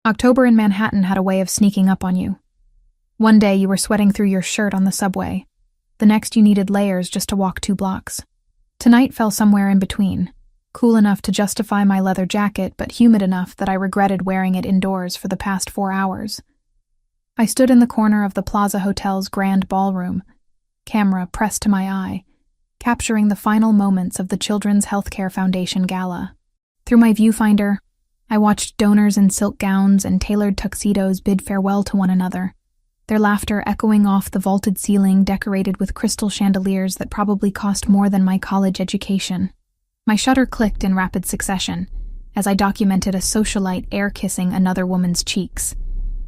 October in Manhattan had a way of sneaking up on you. One day you were sweating through your shirt on the subway. The next you needed layers just to walk 2 blocks. Tonight fell somewhere in between, cool enough to justify my leather jacket, but humid enough that I regretted wearing it indoors for the past 4 hours. I stood in the corner of the Plaza Hotel's grand ballroom, camera pressed to my eye, capturing the final moments of the Children's Healthcare Foundation Gala. Through my viewfinder, I watched donors in silk gowns and tailored tuxedos bid farewell to one another, their laughter echoing off the vaulted ceiling decorated with crystal chandeliers that probably cost more than my college education. My shutter clicked in rapid succession as I documented a socialite air-kissing another woman's cheeks,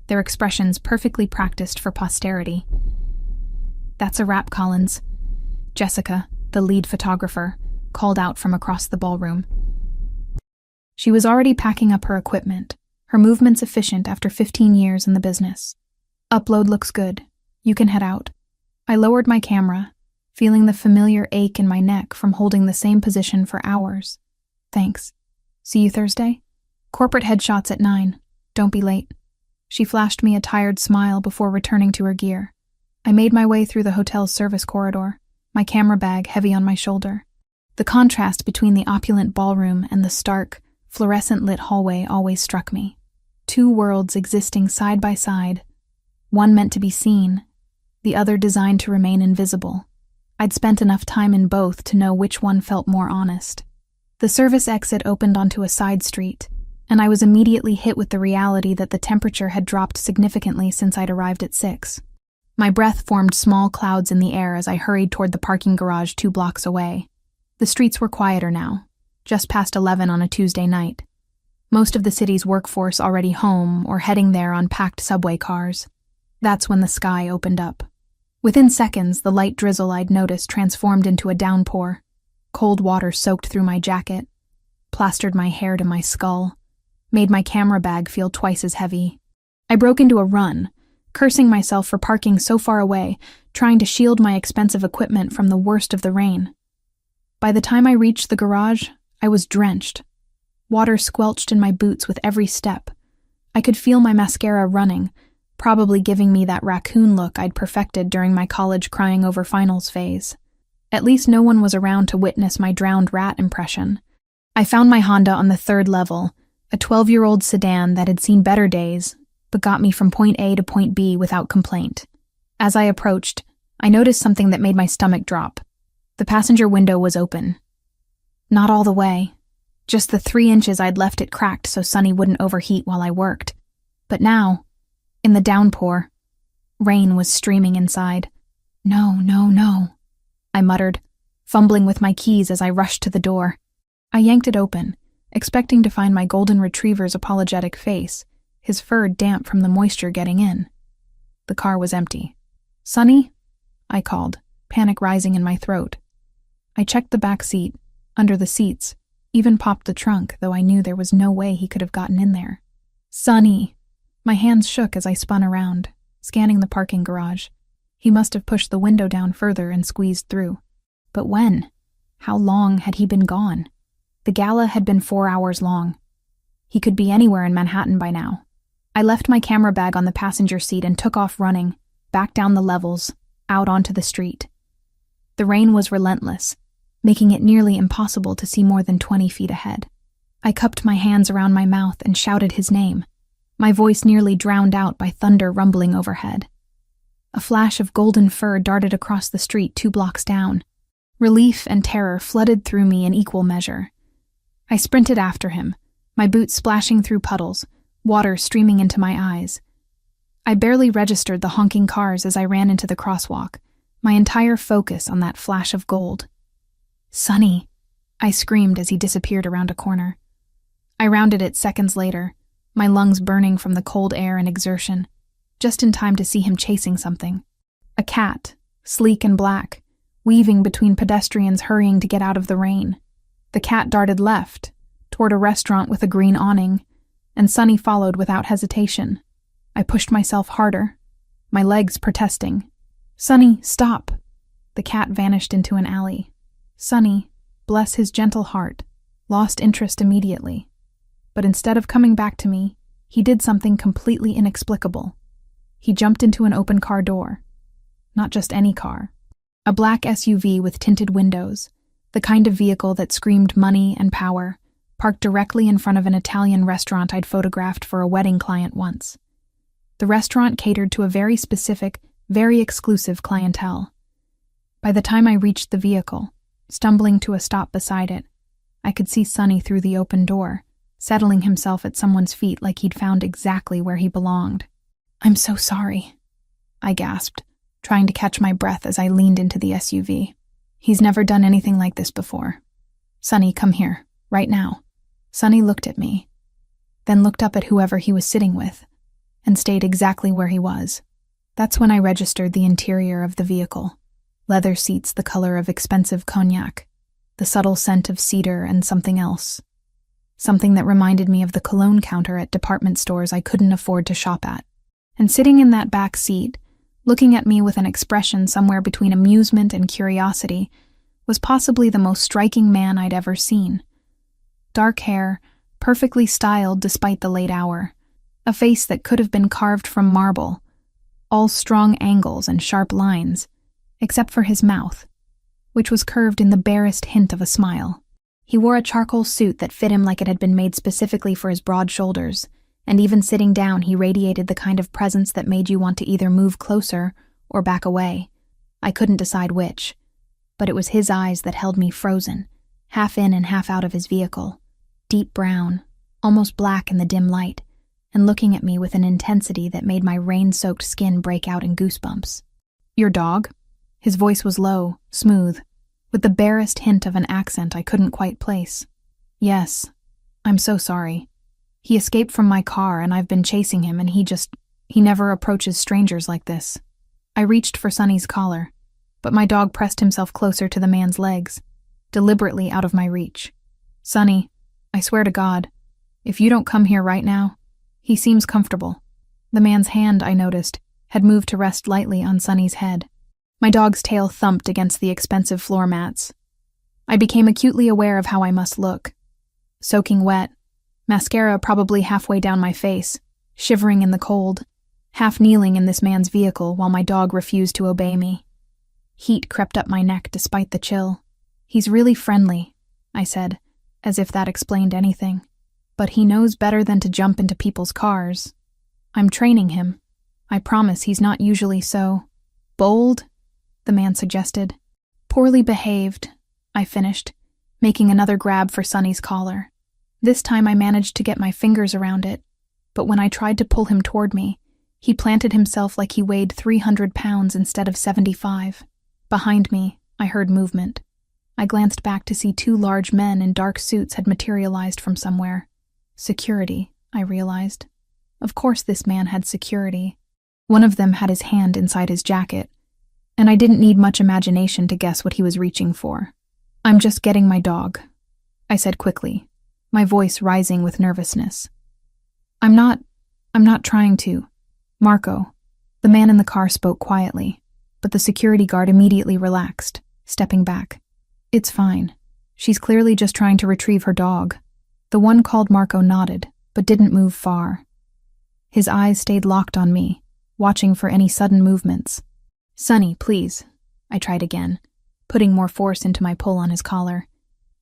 their expressions perfectly practiced for posterity. "That's a wrap, Collins," Jessica, the lead photographer, called out from across the ballroom. She was already packing up her equipment, her movements efficient after 15 years in the business. "Upload looks good. You can head out." I lowered my camera, feeling the familiar ache in my neck from holding the same position for hours. "Thanks. See you Thursday? Corporate headshots at 9. Don't be late." She flashed me a tired smile before returning to her gear. I made my way through the hotel's service corridor, my camera bag heavy on my shoulder. The contrast between the opulent ballroom and the stark, fluorescent-lit hallway always struck me. 2 worlds existing side by side, one meant to be seen, the other designed to remain invisible. I'd spent enough time in both to know which one felt more honest. The service exit opened onto a side street, and I was immediately hit with the reality that the temperature had dropped significantly since I'd arrived at 6. My breath formed small clouds in the air as I hurried toward the parking garage 2 blocks away. The streets were quieter now, just past 11 on a Tuesday night. Most of the city's workforce already home or heading there on packed subway cars. That's when the sky opened up. Within seconds, the light drizzle I'd noticed transformed into a downpour. Cold water soaked through my jacket, plastered my hair to my skull, made my camera bag feel twice as heavy. I broke into a run, cursing myself for parking so far away, trying to shield my expensive equipment from the worst of the rain. By the time I reached the garage, I was drenched. Water squelched in my boots with every step. I could feel my mascara running, probably giving me that raccoon look I'd perfected during my college crying over finals phase. At least no one was around to witness my drowned rat impression. I found my Honda on the 3rd level, a 12-year-old sedan that had seen better days, but got me from point A to point B without complaint. As I approached, I noticed something that made my stomach drop. The passenger window was open. Not all the way. Just the 3 inches I'd left it cracked so Sunny wouldn't overheat while I worked. But now, in the downpour, rain was streaming inside. "No, no, no," I muttered, fumbling with my keys as I rushed to the door. I yanked it open, expecting to find my golden retriever's apologetic face, his fur damp from the moisture getting in. The car was empty. "Sunny?" I called, panic rising in my throat. I checked the back seat, under the seats, even popped the trunk, though I knew there was no way he could have gotten in there. "Sunny!" My hands shook as I spun around, scanning the parking garage. He must have pushed the window down further and squeezed through. But when? How long had he been gone? The gala had been 4 hours long. He could be anywhere in Manhattan by now. I left my camera bag on the passenger seat and took off running, back down the levels, out onto the street. The rain was relentless, making it nearly impossible to see more than 20 feet ahead. I cupped my hands around my mouth and shouted his name, my voice nearly drowned out by thunder rumbling overhead. A flash of golden fur darted across the street 2 blocks down. Relief and terror flooded through me in equal measure. I sprinted after him, my boots splashing through puddles, water streaming into my eyes. I barely registered the honking cars as I ran into the crosswalk, my entire focus on that flash of gold. "Sunny!" I screamed as he disappeared around a corner. I rounded it seconds later, my lungs burning from the cold air and exertion, just in time to see him chasing something. A cat, sleek and black, weaving between pedestrians hurrying to get out of the rain. The cat darted left, toward a restaurant with a green awning, and Sunny followed without hesitation. I pushed myself harder, my legs protesting. "Sunny, stop!" The cat vanished into an alley. Sunny, bless his gentle heart, lost interest immediately. But instead of coming back to me, He did something completely inexplicable. He jumped into an open car door. Not just any car. A black SUV with tinted windows, the kind of vehicle that screamed money and power, parked directly in front of an Italian restaurant I'd photographed for a wedding client once. The restaurant catered to a very specific, very exclusive clientele. By the time I reached the vehicle, stumbling to a stop beside it, I could see Sonny through the open door, settling himself at someone's feet like he'd found exactly where he belonged. "I'm so sorry," I gasped, trying to catch my breath as I leaned into the SUV. "He's never done anything like this before. Sonny, come here, right now." Sonny looked at me, then looked up at whoever he was sitting with, and stayed exactly where he was. That's when I registered the interior of the vehicle. Leather seats the color of expensive cognac, the subtle scent of cedar and something else. Something that reminded me of the cologne counter at department stores I couldn't afford to shop at. And sitting in that back seat, looking at me with an expression somewhere between amusement and curiosity, was possibly the most striking man I'd ever seen. Dark hair, perfectly styled despite the late hour, a face that could have been carved from marble, all strong angles and sharp lines, except for his mouth, which was curved in the barest hint of a smile. He wore a charcoal suit that fit him like it had been made specifically for his broad shoulders, and even sitting down he radiated the kind of presence that made you want to either move closer or back away. I couldn't decide which, but it was his eyes that held me frozen, half in and half out of his vehicle, deep brown, almost black in the dim light, and looking at me with an intensity that made my rain-soaked skin break out in goosebumps. "Your dog?" His voice was low, smooth, with the barest hint of an accent I couldn't quite place. "Yes. I'm so sorry. He escaped from my car and I've been chasing him and he never approaches strangers like this." I reached for Sonny's collar, but my dog pressed himself closer to the man's legs, deliberately out of my reach. "Sonny, I swear to God, if you don't come here right now..." "He seems comfortable." The man's hand, I noticed, had moved to rest lightly on Sonny's head. My dog's tail thumped against the expensive floor mats. I became acutely aware of how I must look. Soaking wet, mascara probably halfway down my face, shivering in the cold, half kneeling in this man's vehicle while my dog refused to obey me. Heat crept up my neck despite the chill. "He's really friendly," I said, as if that explained anything. "But he knows better than to jump into people's cars. I'm training him. I promise he's not usually so bold," the man suggested. "Poorly behaved," I finished, making another grab for Sonny's collar. This time I managed to get my fingers around it, but when I tried to pull him toward me, he planted himself like he weighed 300 pounds instead of 75. Behind me, I heard movement. I glanced back to see 2 large men in dark suits had materialized from somewhere. Security, I realized. Of course this man had security. One of them had his hand inside his jacket, and I didn't need much imagination to guess what he was reaching for. "I'm just getting my dog," I said quickly, my voice rising with nervousness. I'm not trying to. Marco." The man in the car spoke quietly, but the security guard immediately relaxed, stepping back. "It's fine. She's clearly just trying to retrieve her dog." The one called Marco nodded, but didn't move far. His eyes stayed locked on me, watching for any sudden movements. "Sonny, please," I tried again, putting more force into my pull on his collar.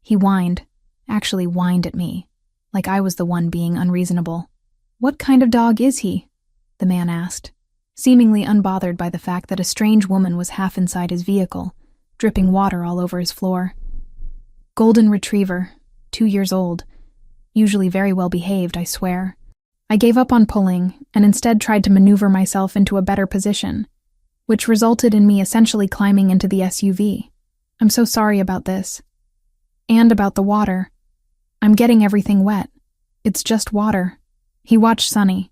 He whined at me, like I was the one being unreasonable. "What kind of dog is he?" the man asked, seemingly unbothered by the fact that a strange woman was half inside his vehicle, dripping water all over his floor. "Golden retriever, 2 years old. Usually very well behaved, I swear." I gave up on pulling and instead tried to maneuver myself into a better position, which resulted in me essentially climbing into the SUV. "I'm so sorry about this. And about the water. I'm getting everything wet. It's just water." He watched Sonny,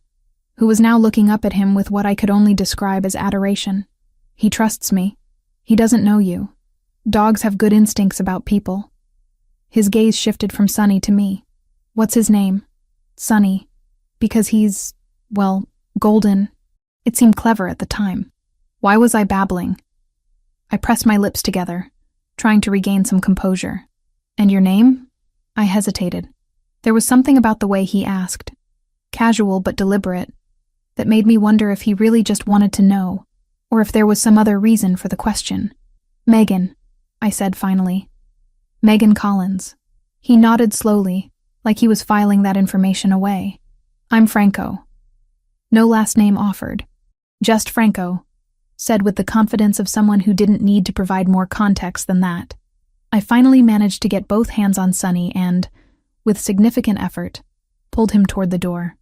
who was now looking up at him with what I could only describe as adoration. "He trusts me. He doesn't know you. Dogs have good instincts about people." His gaze shifted from Sonny to me. "What's his name?" "Sonny. Because he's, well, golden." It seemed clever at the time. Why was I babbling? I pressed my lips together, trying to regain some composure. "And your name?" I hesitated. There was something about the way he asked. casual but deliberate, that made me wonder if he really just wanted to know, or if there was some other reason for the question. "Megan," I said finally. "Megan Collins." He nodded slowly, like he was filing that information away. "I'm Franco." No last name offered. "Just Franco," said with the confidence of someone who didn't need to provide more context than that. I finally managed to get both hands on Sonny and, with significant effort, pulled him toward the door.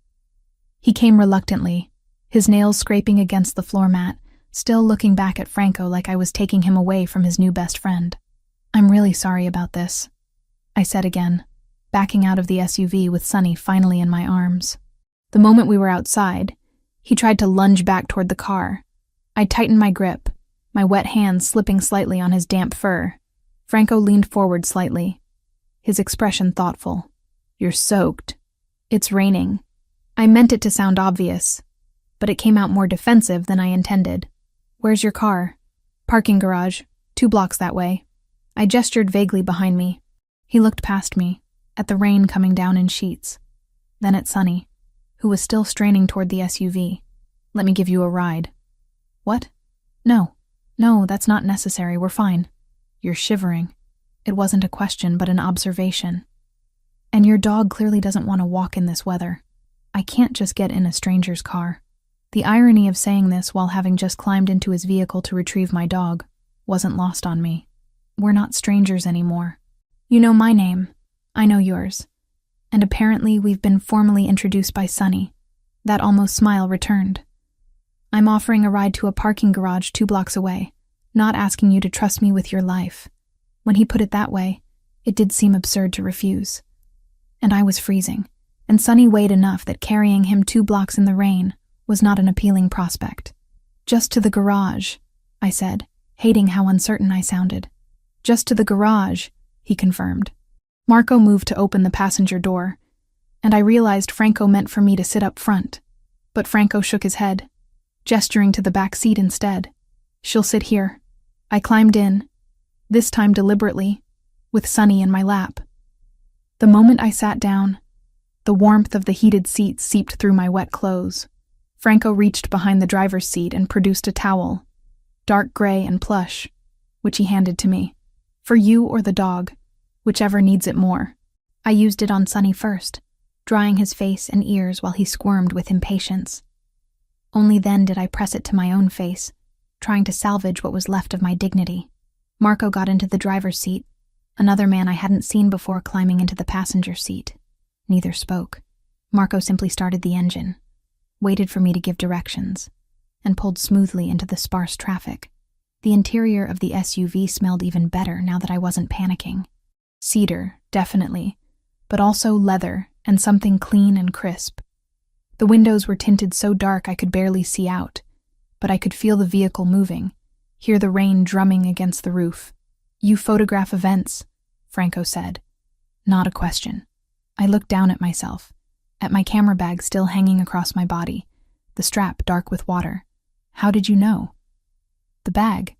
He came reluctantly, his nails scraping against the floor mat, still looking back at Franco like I was taking him away from his new best friend. "I'm really sorry about this," I said again, backing out of the SUV with Sonny finally in my arms. The moment we were outside, he tried to lunge back toward the car. I tightened my grip, my wet hands slipping slightly on his damp fur. Franco leaned forward slightly, his expression thoughtful. "You're soaked. It's raining." I meant it to sound obvious, but it came out more defensive than I intended. "Where's your car?" "Parking garage, 2 blocks that way." I gestured vaguely behind me. He looked past me, at the rain coming down in sheets, then at Sonny, who was still straining toward the SUV. "Let me give you a ride." "What?" No, that's not necessary, we're fine." "You're shivering." It wasn't a question, but an observation. "And your dog clearly doesn't want to walk in this weather. I can't just get in a stranger's car." The irony of saying this while having just climbed into his vehicle to retrieve my dog wasn't lost on me. We're not strangers anymore. You know my name. I know yours. And apparently we've been formally introduced by Sonny. That almost smile returned. "I'm offering a ride to a parking garage 2 blocks away, not asking you to trust me with your life." When he put it that way, it did seem absurd to refuse. And I was freezing, and Sonny weighed enough that carrying him 2 blocks in the rain was not an appealing prospect. "Just to the garage," I said, hating how uncertain I sounded. "Just to the garage," he confirmed. Marco moved to open the passenger door, and I realized Franco meant for me to sit up front. But Franco shook his head, gesturing to the back seat instead. "She'll sit here." I climbed in, this time deliberately, with Sonny in my lap. The moment I sat down, the warmth of the heated seat seeped through my wet clothes. Franco reached behind the driver's seat and produced a towel, dark gray and plush, which he handed to me. "For you or the dog, whichever needs it more." I used it on Sonny first, drying his face and ears while he squirmed with impatience. Only then did I press it to my own face, trying to salvage what was left of my dignity. Marco got into the driver's seat, another man I hadn't seen before climbing into the passenger seat. Neither spoke. Marco simply started the engine, waited for me to give directions, and pulled smoothly into the sparse traffic. The interior of the SUV smelled even better now that I wasn't panicking. Cedar, definitely, but also leather and something clean and crisp. The windows were tinted so dark I could barely see out, but I could feel the vehicle moving, hear the rain drumming against the roof. "You photograph events," Franco said. Not a question. I looked down at myself, at my camera bag still hanging across my body, the strap dark with water. "How did you know?" "The bag.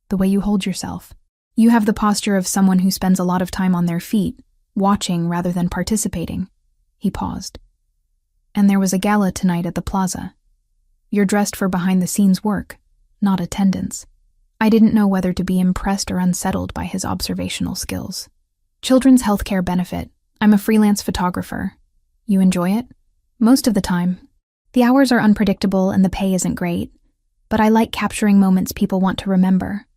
The way you hold yourself. You have the posture of someone who spends a lot of time on their feet, watching rather than participating." He paused. "And there was a gala tonight at the plaza. You're dressed for behind-the-scenes work, not attendance." I didn't know whether to be impressed or unsettled by his observational skills. "Children's healthcare benefit. I'm a freelance photographer. You enjoy it?" "Most of the time. The hours are unpredictable and the pay isn't great, but I like capturing moments people want to remember."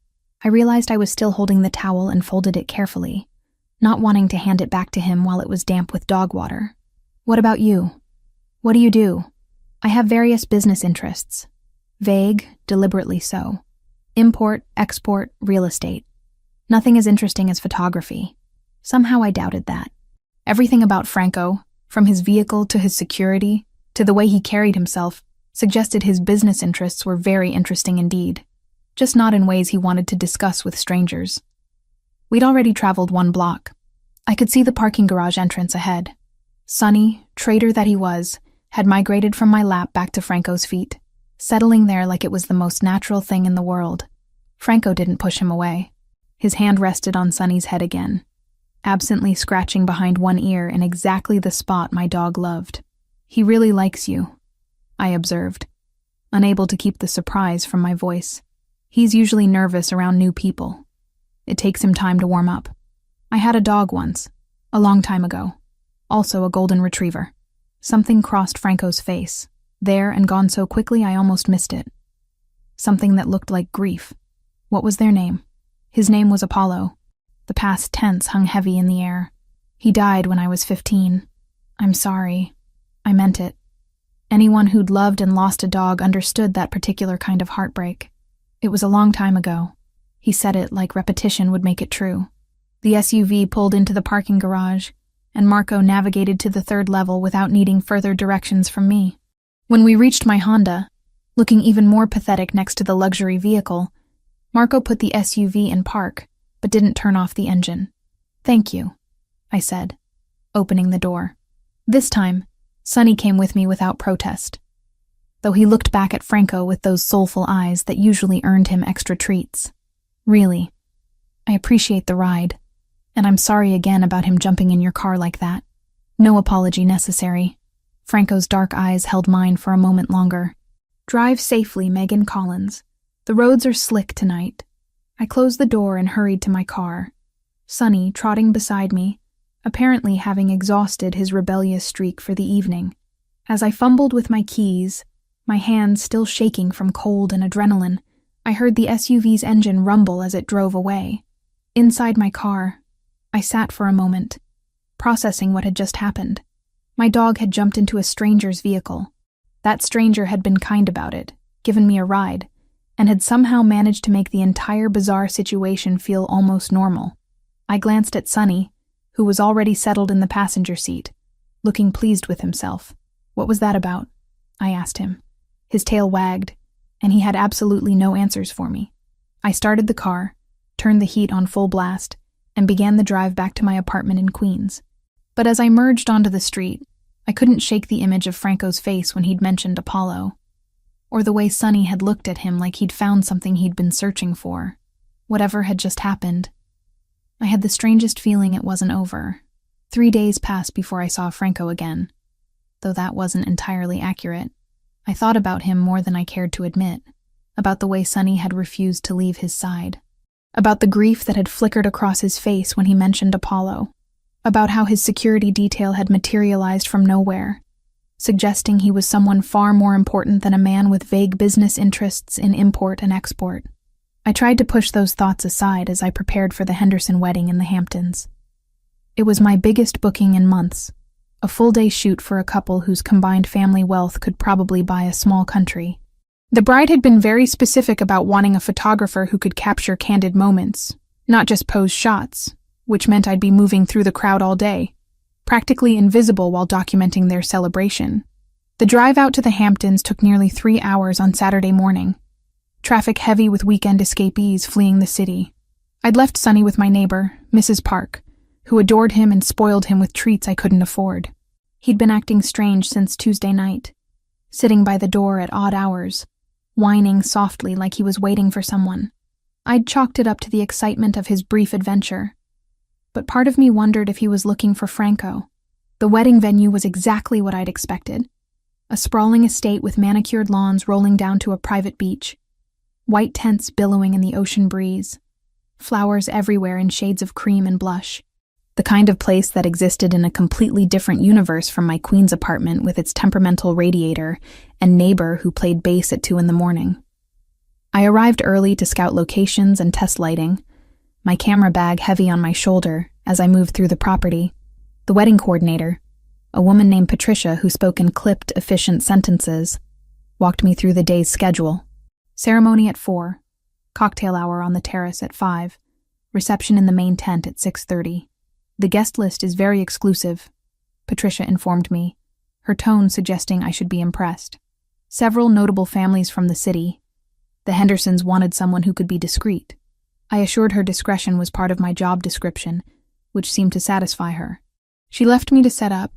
I realized I was still holding the towel and folded it carefully, not wanting to hand it back to him while it was damp with dog water. "What about you? What do you do?" "I have various business interests. Vague, deliberately so. Import, export, real estate. Nothing as interesting as photography." Somehow I doubted that. Everything about Franco, from his vehicle to his security, to the way he carried himself, suggested his business interests were very interesting indeed, just not in ways he wanted to discuss with strangers. We'd already traveled 1 block. I could see the parking garage entrance ahead. Sonny, traitor that he was, had migrated from my lap back to Franco's feet, settling there like it was the most natural thing in the world. Franco didn't push him away. His hand rested on Sonny's head again, absently scratching behind one ear in exactly the spot my dog loved. He really likes you, I observed, unable to keep the surprise from my voice. He's usually nervous around new people. It takes him time to warm up. I had a dog once, a long time ago, also a golden retriever. Something crossed Franco's face, there and gone so quickly I almost missed it. Something that looked like grief. What was their name? His name was Apollo. The past tense hung heavy in the air. He died when I was 15. I'm sorry. I meant it. Anyone who'd loved and lost a dog understood that particular kind of heartbreak. It was a long time ago. He said it like repetition would make it true. The SUV pulled into the parking garage, and Marco navigated to the 3rd level without needing further directions from me. When we reached my Honda, looking even more pathetic next to the luxury vehicle, Marco put the SUV in park, but didn't turn off the engine. "Thank you," I said, opening the door. This time, Sonny came with me without protest, though he looked back at Franco with those soulful eyes that usually earned him extra treats. "Really, I appreciate the ride, and I'm sorry again about him jumping in your car like that. No apology necessary." Franco's dark eyes held mine for a moment longer. "Drive safely, Megan Collins. The roads are slick tonight." I closed the door and hurried to my car, Sonny trotting beside me, apparently having exhausted his rebellious streak for the evening. As I fumbled with my keys, my hands still shaking from cold and adrenaline, I heard the SUV's engine rumble as it drove away. Inside my car, I sat for a moment, processing what had just happened. My dog had jumped into a stranger's vehicle. That stranger had been kind about it, given me a ride, and had somehow managed to make the entire bizarre situation feel almost normal. I glanced at Sonny, who was already settled in the passenger seat, looking pleased with himself. "What was that about?" I asked him. His tail wagged, and he had absolutely no answers for me. I started the car, turned the heat on full blast, and began the drive back to my apartment in Queens. But as I merged onto the street, I couldn't shake the image of Franco's face when he'd mentioned Apollo, or the way Sonny had looked at him like he'd found something he'd been searching for. Whatever had just happened, I had the strangest feeling it wasn't over. 3 days passed before I saw Franco again. Though that wasn't entirely accurate. I thought about him more than I cared to admit, about the way Sonny had refused to leave his side, about the grief that had flickered across his face when he mentioned Apollo, about how his security detail had materialized from nowhere, suggesting he was someone far more important than a man with vague business interests in import and export. I tried to push those thoughts aside as I prepared for the Henderson wedding in the Hamptons. It was my biggest booking in months, a full-day shoot for a couple whose combined family wealth could probably buy a small country. The bride had been very specific about wanting a photographer who could capture candid moments, not just pose shots, which meant I'd be moving through the crowd all day, practically invisible while documenting their celebration. The drive out to the Hamptons took nearly 3 hours on Saturday morning, traffic heavy with weekend escapees fleeing the city. I'd left Sonny with my neighbor, Mrs. Park, who adored him and spoiled him with treats I couldn't afford. He'd been acting strange since Tuesday night, sitting by the door at odd hours, whining softly like he was waiting for someone. I'd chalked it up to the excitement of his brief adventure, but part of me wondered if he was looking for Franco. The wedding venue was exactly what I'd expected. A sprawling estate with manicured lawns rolling down to a private beach, white tents billowing in the ocean breeze, flowers everywhere in shades of cream and blush. The kind of place that existed in a completely different universe from my Queens apartment with its temperamental radiator and neighbor who played bass at 2 a.m. I arrived early to scout locations and test lighting, my camera bag heavy on my shoulder as I moved through the property. The wedding coordinator, a woman named Patricia who spoke in clipped, efficient sentences, walked me through the day's schedule. Ceremony at 4, cocktail hour on the terrace at 5, reception in the main tent at 6:30. "The guest list is very exclusive," Patricia informed me, her tone suggesting I should be impressed. Several notable families from the city. The Hendersons wanted someone who could be discreet. I assured her discretion was part of my job description, which seemed to satisfy her. She left me to set up,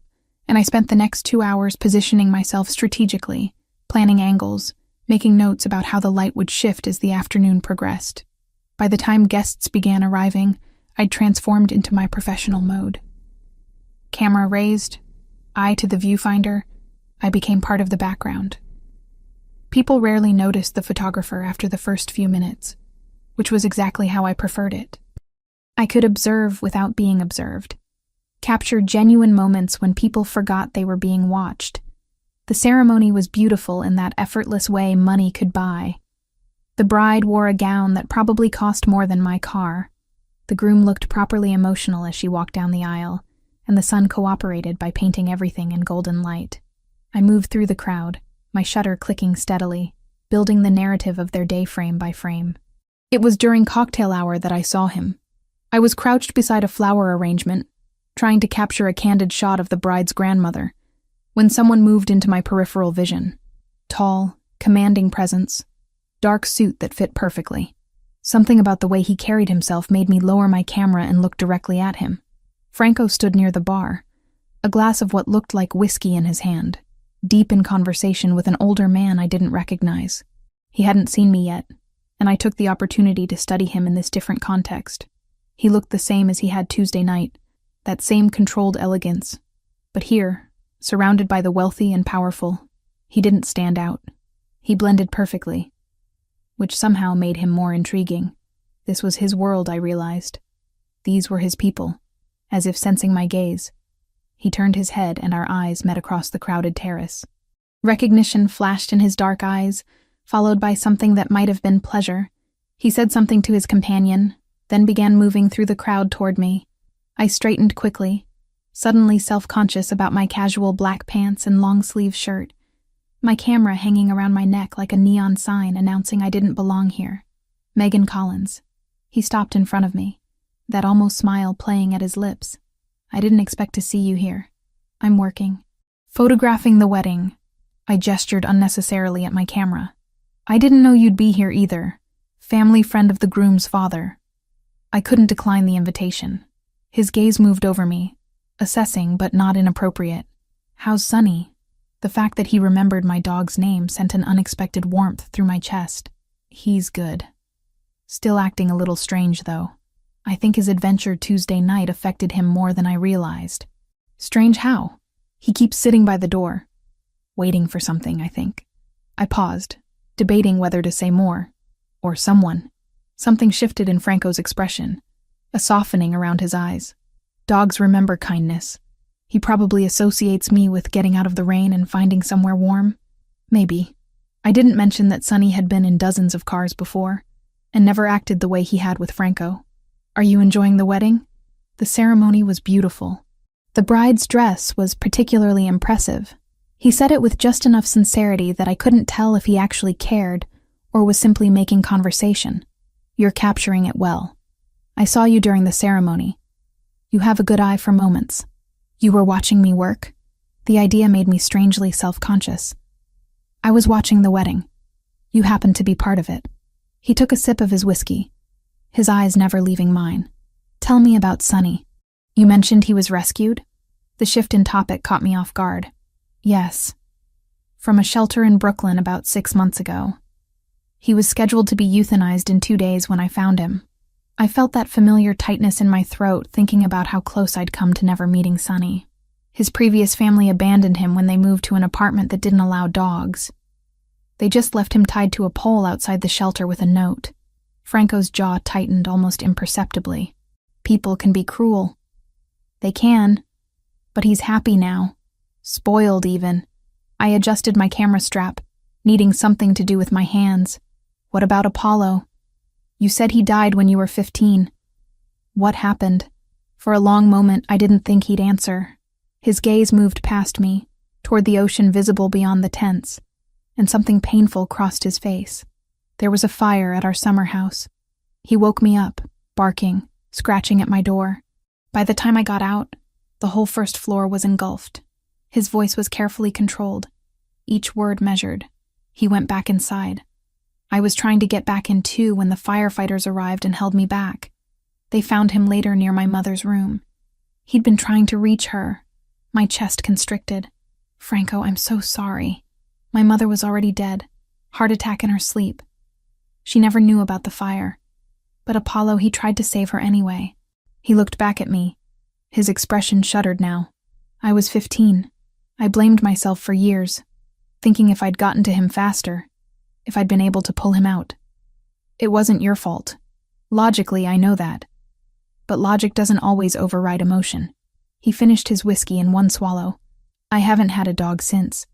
and I spent the next 2 hours positioning myself strategically, planning angles, making notes about how the light would shift as the afternoon progressed. By the time guests began arriving, I'd transformed into my professional mode. Camera raised, eye to the viewfinder, I became part of the background. People rarely noticed the photographer after the first few minutes, which was exactly how I preferred it. I could observe without being observed, capture genuine moments when people forgot they were being watched. The ceremony was beautiful in that effortless way money could buy. The bride wore a gown that probably cost more than my car. The groom looked properly emotional as she walked down the aisle, and the sun cooperated by painting everything in golden light. I moved through the crowd, my shutter clicking steadily, building the narrative of their day frame by frame. It was during cocktail hour that I saw him. I was crouched beside a flower arrangement, trying to capture a candid shot of the bride's grandmother, when someone moved into my peripheral vision. Tall, commanding presence, dark suit that fit perfectly. Something about the way he carried himself made me lower my camera and look directly at him. Franco stood near the bar, a glass of what looked like whiskey in his hand, deep in conversation with an older man I didn't recognize. He hadn't seen me yet, and I took the opportunity to study him in this different context. He looked the same as he had Tuesday night, that same controlled elegance. But here, surrounded by the wealthy and powerful, he didn't stand out. He blended perfectly, which somehow made him more intriguing. This was his world, I realized. These were his people. As if sensing my gaze, he turned his head and our eyes met across the crowded terrace. Recognition flashed in his dark eyes, followed by something that might have been pleasure. He said something to his companion, then began moving through the crowd toward me. I straightened quickly, suddenly self-conscious about my casual black pants and long-sleeve shirt, my camera hanging around my neck like a neon sign announcing I didn't belong here. Megan Collins. He stopped in front of me, that almost smile playing at his lips. I didn't expect to see you here. I'm working. Photographing the wedding. I gestured unnecessarily at my camera. I didn't know you'd be here either. Family friend of the groom's father. I couldn't decline the invitation. His gaze moved over me, assessing but not inappropriate. How's Sonny? The fact that he remembered my dog's name sent an unexpected warmth through my chest. He's good. Still acting a little strange, though. I think his adventure Tuesday night affected him more than I realized. Strange how? He keeps sitting by the door, waiting for something, I think. I paused, debating whether to say more, or someone. Something shifted in Franco's expression, a softening around his eyes. Dogs remember kindness. He probably associates me with getting out of the rain and finding somewhere warm. Maybe. I didn't mention that Sonny had been in dozens of cars before, and never acted the way he had with Franco. Are you enjoying the wedding? The ceremony was beautiful. The bride's dress was particularly impressive. He said it with just enough sincerity that I couldn't tell if he actually cared or was simply making conversation. You're capturing it well. I saw you during the ceremony. You have a good eye for moments. You were watching me work? The idea made me strangely self-conscious. I was watching the wedding. You happened to be part of it. He took a sip of his whiskey, his eyes never leaving mine. Tell me about Sonny. You mentioned he was rescued? The shift in topic caught me off guard. Yes. From a shelter in Brooklyn about 6 months ago. He was scheduled to be euthanized in 2 days when I found him. I felt that familiar tightness in my throat thinking about how close I'd come to never meeting Sonny. His previous family abandoned him when they moved to an apartment that didn't allow dogs. They just left him tied to a pole outside the shelter with a note. Franco's jaw tightened almost imperceptibly. People can be cruel. They can. But he's happy now. Spoiled even. I adjusted my camera strap, needing something to do with my hands. What about Apollo? You said he died when you were 15. What happened? For a long moment, I didn't think he'd answer. His gaze moved past me, toward the ocean visible beyond the tents, and something painful crossed his face. There was a fire at our summer house. He woke me up, barking, scratching at my door. By the time I got out, the whole first floor was engulfed. His voice was carefully controlled, each word measured. He went back inside. I was trying to get back in too when the firefighters arrived and held me back. They found him later near my mother's room. He'd been trying to reach her. My chest constricted. Franco, I'm so sorry. My mother was already dead. Heart attack in her sleep. She never knew about the fire. But Apollo, he tried to save her anyway. He looked back at me. His expression shuddered now. I was 15. I blamed myself for years, thinking if I'd gotten to him faster, if I'd been able to pull him out. It wasn't your fault. Logically, I know that. But logic doesn't always override emotion. He finished his whiskey in one swallow. I haven't had a dog since.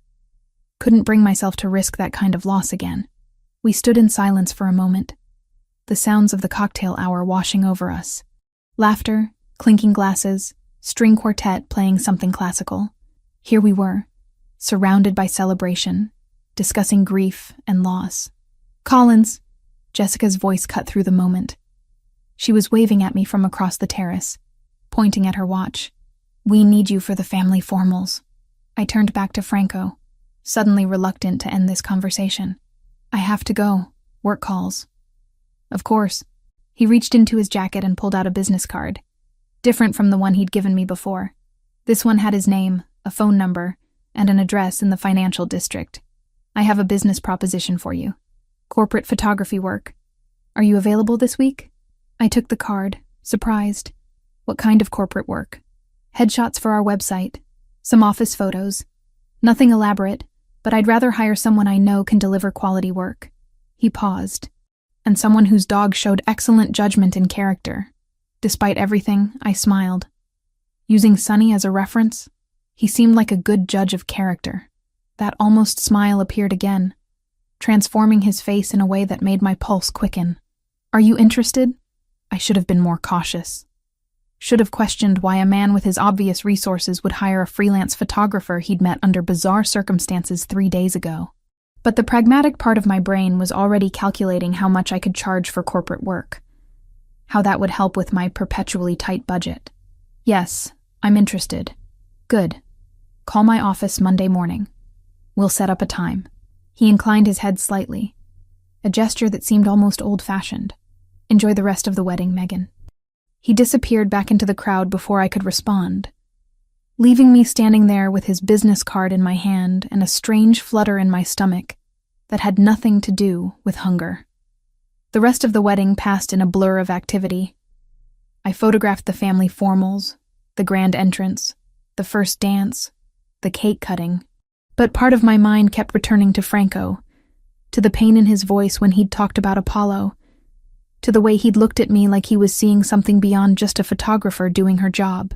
Couldn't bring myself to risk that kind of loss again. We stood in silence for a moment, the sounds of the cocktail hour washing over us. Laughter, clinking glasses, string quartet playing something classical. Here we were, surrounded by celebration, discussing grief and loss. "Collins!" Jessica's voice cut through the moment. She was waving at me from across the terrace, pointing at her watch. "We need you for the family formals." I turned back to Franco, suddenly reluctant to end this conversation. "I have to go. Work calls." "Of course." He reached into his jacket and pulled out a business card, different from the one he'd given me before. This one had his name, a phone number, and an address in the financial district. "I have a business proposition for you. Corporate photography work. Are you available this week?" I took the card, surprised. "What kind of corporate work?" "Headshots for our website. Some office photos. Nothing elaborate, but I'd rather hire someone I know can deliver quality work." He paused. "And someone whose dog showed excellent judgment and character." Despite everything, I smiled. Using Sonny as a reference, he seemed like a good judge of character. That almost smile appeared again, transforming his face in a way that made my pulse quicken. "Are you interested?" I should have been more cautious. Should have questioned why a man with his obvious resources would hire a freelance photographer he'd met under bizarre circumstances 3 days ago. But the pragmatic part of my brain was already calculating how much I could charge for corporate work, how that would help with my perpetually tight budget. "Yes, I'm interested." "Good. Call my office Monday morning. We'll set up a time." He inclined his head slightly, a gesture that seemed almost old-fashioned. "Enjoy the rest of the wedding, Megan." He disappeared back into the crowd before I could respond, leaving me standing there with his business card in my hand and a strange flutter in my stomach that had nothing to do with hunger. The rest of the wedding passed in a blur of activity. I photographed the family formals, the grand entrance, the first dance, the cake cutting, but part of my mind kept returning to Franco, to the pain in his voice when he'd talked about Apollo, to the way he'd looked at me like he was seeing something beyond just a photographer doing her job.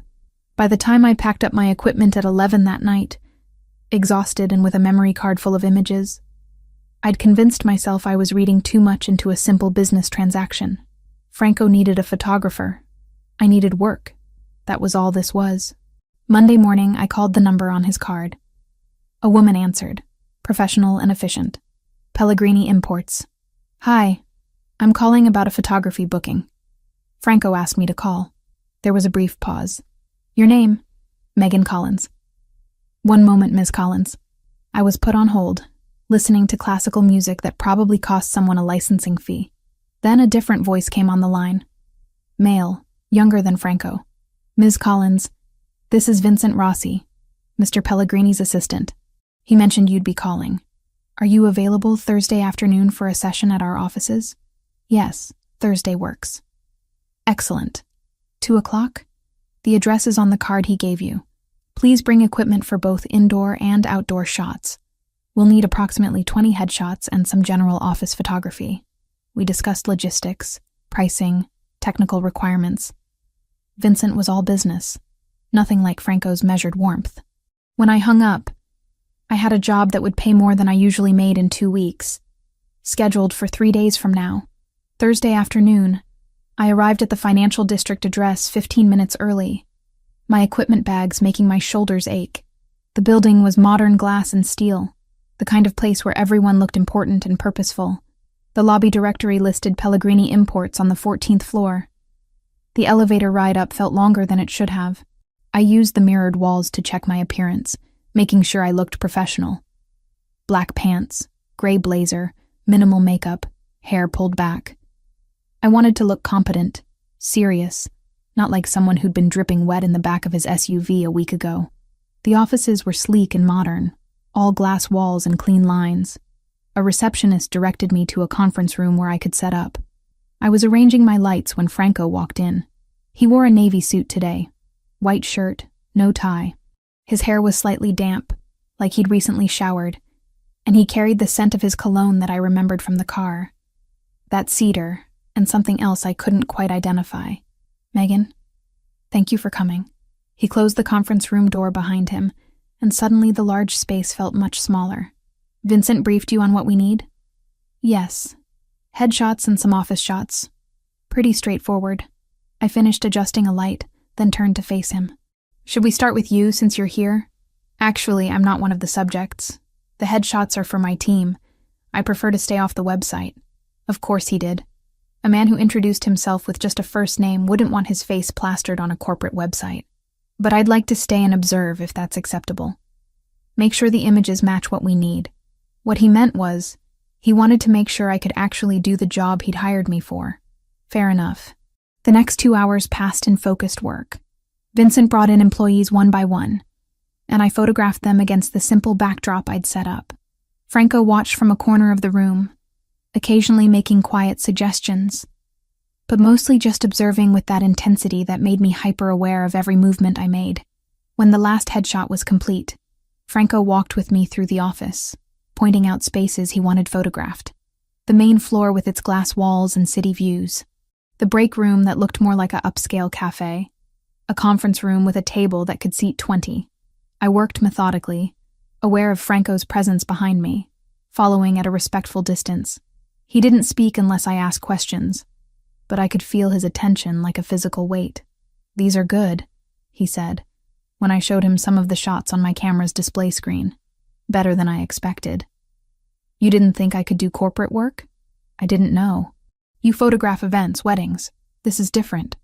By the time I packed up my equipment at 11 that night, exhausted and with a memory card full of images, I'd convinced myself I was reading too much into a simple business transaction. Franco needed a photographer. I needed work. That was all this was. Monday morning, I called the number on his card. A woman answered, professional and efficient. "Pellegrini Imports." "Hi, I'm calling about a photography booking." Franco asked me to call. There was a brief pause. "Your name?" "Megan Collins." "One moment, Ms. Collins." I was put on hold, listening to classical music that probably cost someone a licensing fee. Then a different voice came on the line. Male, younger than Franco. "Ms. Collins, this is Vincent Rossi, Mr. Pellegrini's assistant. He mentioned you'd be calling. Are you available Thursday afternoon for a session at our offices?" "Yes, Thursday works." "Excellent. 2:00? The address is on the card he gave you. Please bring equipment for both indoor and outdoor shots. We'll need approximately 20 headshots and some general office photography." We discussed logistics, pricing, technical requirements. Vincent was all business, nothing like Franco's measured warmth. When I hung up, I had a job that would pay more than I usually made in 2 weeks, scheduled for 3 days from now. Thursday afternoon, I arrived at the financial district address 15 minutes early, my equipment bags making my shoulders ache. The building was modern glass and steel, the kind of place where everyone looked important and purposeful. The lobby directory listed Pellegrini Imports on the 14th floor. The elevator ride up felt longer than it should have. I used the mirrored walls to check my appearance, making sure I looked professional. Black pants, gray blazer, minimal makeup, hair pulled back. I wanted to look competent, serious, not like someone who'd been dripping wet in the back of his SUV a week ago. The offices were sleek and modern, all glass walls and clean lines. A receptionist directed me to a conference room where I could set up. I was arranging my lights when Franco walked in. He wore a navy suit today, white shirt, no tie. His hair was slightly damp, like he'd recently showered, and he carried the scent of his cologne that I remembered from the car. That cedar, and something else I couldn't quite identify. Megan, thank you for coming. He closed the conference room door behind him, and suddenly the large space felt much smaller. Vincent briefed you on what we need? Yes. Headshots and some office shots. Pretty straightforward. I finished adjusting a light, then turned to face him. Should we start with you since you're here? Actually, I'm not one of the subjects. The headshots are for my team. I prefer to stay off the website. Of course he did. A man who introduced himself with just a first name wouldn't want his face plastered on a corporate website. But I'd like to stay and observe if that's acceptable. Make sure the images match what we need. What he meant was, he wanted to make sure I could actually do the job he'd hired me for. Fair enough. The next 2 hours passed in focused work. Vincent brought in employees one by one, and I photographed them against the simple backdrop I'd set up. Franco watched from a corner of the room, occasionally making quiet suggestions, but mostly just observing with that intensity that made me hyper-aware of every movement I made. When the last headshot was complete, Franco walked with me through the office, pointing out spaces he wanted photographed. The main floor with its glass walls and city views. The break room that looked more like an upscale cafe. A conference room with a table that could seat 20. I worked methodically, aware of Franco's presence behind me, following at a respectful distance. He didn't speak unless I asked questions, but I could feel his attention like a physical weight. "These are good," he said, when I showed him some of the shots on my camera's display screen. Better than I expected. "You didn't think I could do corporate work?" "I didn't know. You photograph events, weddings. This is different."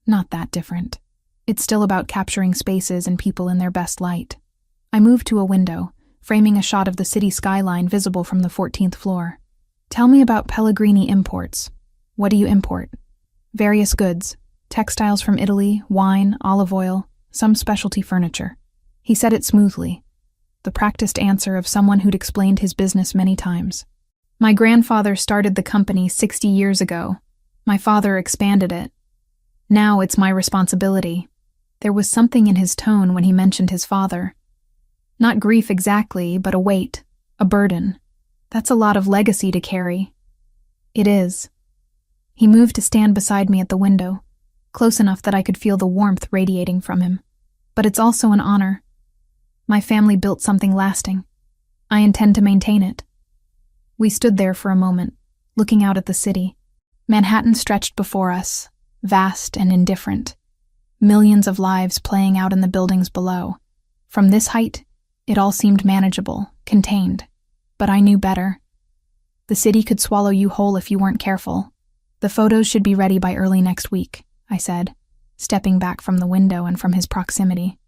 "Not that different. It's still about capturing spaces and people in their best light." I moved to a window, framing a shot of the city skyline visible from the 14th floor. "Tell me about Pellegrini Imports. What do you import?" "Various goods. Textiles from Italy, wine, olive oil, some specialty furniture." He said it smoothly, the practiced answer of someone who'd explained his business many times. "My grandfather started the company 60 years ago. My father expanded it. Now it's my responsibility." There was something in his tone when he mentioned his father. Not grief exactly, but a weight, a burden. That's a lot of legacy to carry. "It is." He moved to stand beside me at the window, close enough that I could feel the warmth radiating from him. "But it's also an honor. My family built something lasting. I intend to maintain it." We stood there for a moment, looking out at the city. Manhattan stretched before us, vast and indifferent. Millions of lives playing out in the buildings below. From this height, it all seemed manageable, contained. But I knew better. The city could swallow you whole if you weren't careful. "The photos should be ready by early next week," I said, stepping back from the window and from his proximity.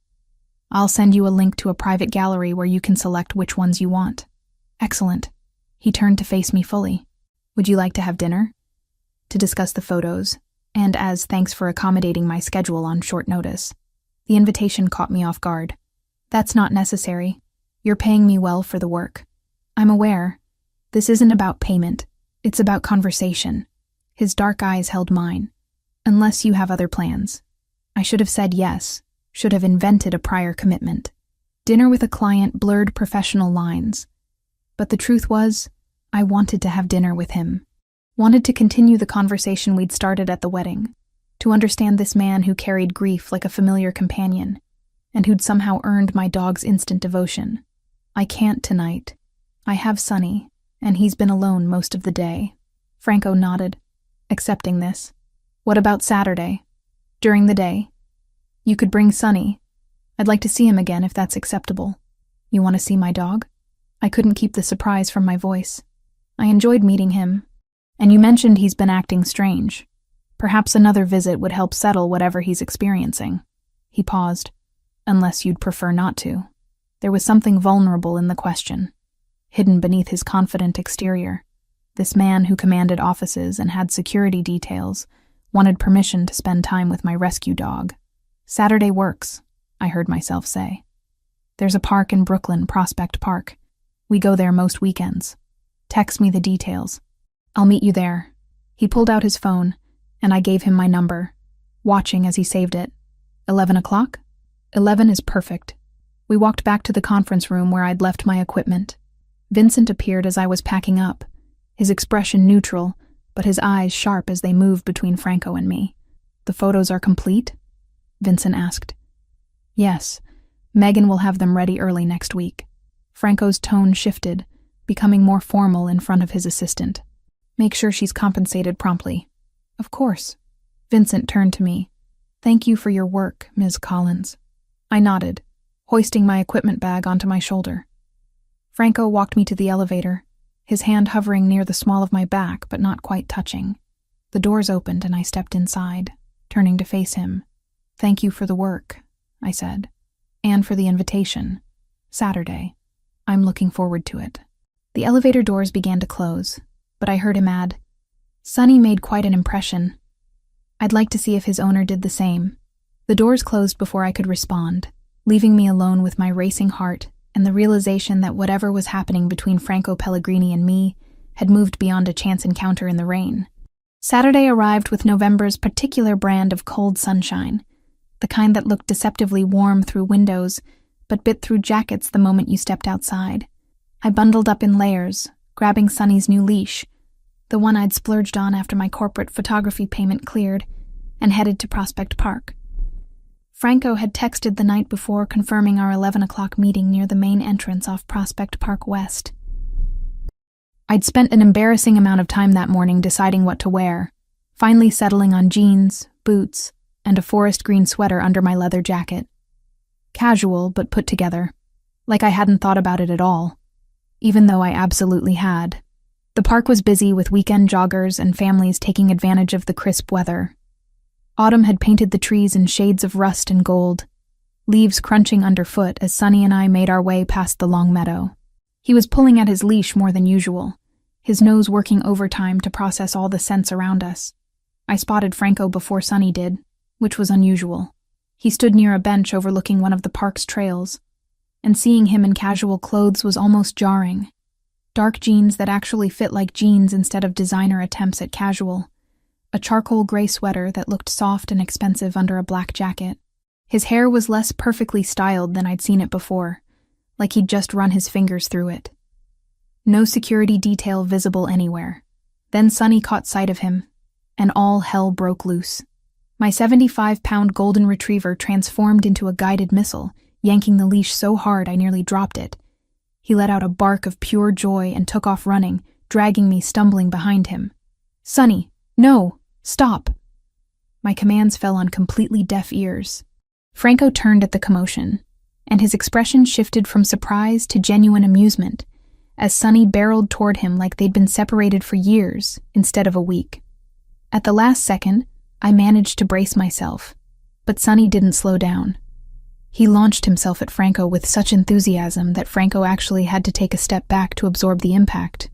"I'll send you a link to a private gallery where you can select which ones you want." "Excellent." He turned to face me fully. "Would you like to have dinner?" "To discuss the photos, and as thanks for accommodating my schedule on short notice." The invitation caught me off guard. "That's not necessary. You're paying me well for the work." "I'm aware. This isn't about payment. It's about conversation." His dark eyes held mine. "Unless you have other plans." I should have said yes, should have invented a prior commitment. Dinner with a client blurred professional lines. But the truth was, I wanted to have dinner with him. Wanted to continue the conversation we'd started at the wedding, to understand this man who carried grief like a familiar companion, and who'd somehow earned my dog's instant devotion. "I can't tonight. I have Sonny, and he's been alone most of the day." Franco nodded, accepting this. "What about Saturday? During the day? You could bring Sonny. I'd like to see him again if that's acceptable." "You want to see my dog?" I couldn't keep the surprise from my voice. "I enjoyed meeting him. And you mentioned he's been acting strange. Perhaps another visit would help settle whatever he's experiencing." He paused. "Unless you'd prefer not to." There was something vulnerable in the question, hidden beneath his confident exterior. This man who commanded offices and had security details wanted permission to spend time with my rescue dog. "Saturday works," I heard myself say. "There's a park in Brooklyn, Prospect Park. We go there most weekends. Text me the details. I'll meet you there." He pulled out his phone, and I gave him my number, watching as he saved it. 11 o'clock? 11 is perfect. We walked back to the conference room where I'd left my equipment. Vincent appeared as I was packing up, his expression neutral, but his eyes sharp as they moved between Franco and me. "The photos are complete?" Vincent asked. "Yes. Megan will have them ready early next week." Franco's tone shifted, becoming more formal in front of his assistant. "Make sure she's compensated promptly." "Of course." Vincent turned to me. "Thank you for your work, Ms. Collins." I nodded, hoisting my equipment bag onto my shoulder. Franco walked me to the elevator, his hand hovering near the small of my back but not quite touching. The doors opened and I stepped inside, turning to face him. "Thank you for the work," I said, "and for the invitation. Saturday. I'm looking forward to it." The elevator doors began to close, but I heard him add, "Sonny made quite an impression. I'd like to see if his owner did the same." The doors closed before I could respond, leaving me alone with my racing heart and the realization that whatever was happening between Franco Pellegrini and me had moved beyond a chance encounter in the rain. Saturday arrived with November's particular brand of cold sunshine, the kind that looked deceptively warm through windows, but bit through jackets the moment you stepped outside. I bundled up in layers, grabbing Sonny's new leash, the one I'd splurged on after my corporate photography payment cleared, and headed to Prospect Park. Franco had texted the night before confirming our 11 o'clock meeting near the main entrance off Prospect Park West. I'd spent an embarrassing amount of time that morning deciding what to wear, finally settling on jeans, boots, and a forest green sweater under my leather jacket. Casual, but put together, like I hadn't thought about it at all, even though I absolutely had. The park was busy with weekend joggers and families taking advantage of the crisp weather. Autumn had painted the trees in shades of rust and gold, leaves crunching underfoot as Sonny and I made our way past the long meadow. He was pulling at his leash more than usual, his nose working overtime to process all the scents around us. I spotted Franco before Sonny did, which was unusual. He stood near a bench overlooking one of the park's trails, and seeing him in casual clothes was almost jarring. Dark jeans that actually fit like jeans instead of designer attempts at casual. A charcoal gray sweater that looked soft and expensive under a black jacket. His hair was less perfectly styled than I'd seen it before, like he'd just run his fingers through it. No security detail visible anywhere. Then Sonny caught sight of him, and all hell broke loose. My 75-pound golden retriever transformed into a guided missile, yanking the leash so hard I nearly dropped it. He let out a bark of pure joy and took off running, dragging me stumbling behind him. "Sonny, no! Stop!" My commands fell on completely deaf ears. Franco turned at the commotion, and his expression shifted from surprise to genuine amusement, as Sonny barreled toward him like they'd been separated for years instead of a week. At the last second, I managed to brace myself, but Sonny didn't slow down. He launched himself at Franco with such enthusiasm that Franco actually had to take a step back to absorb the impact.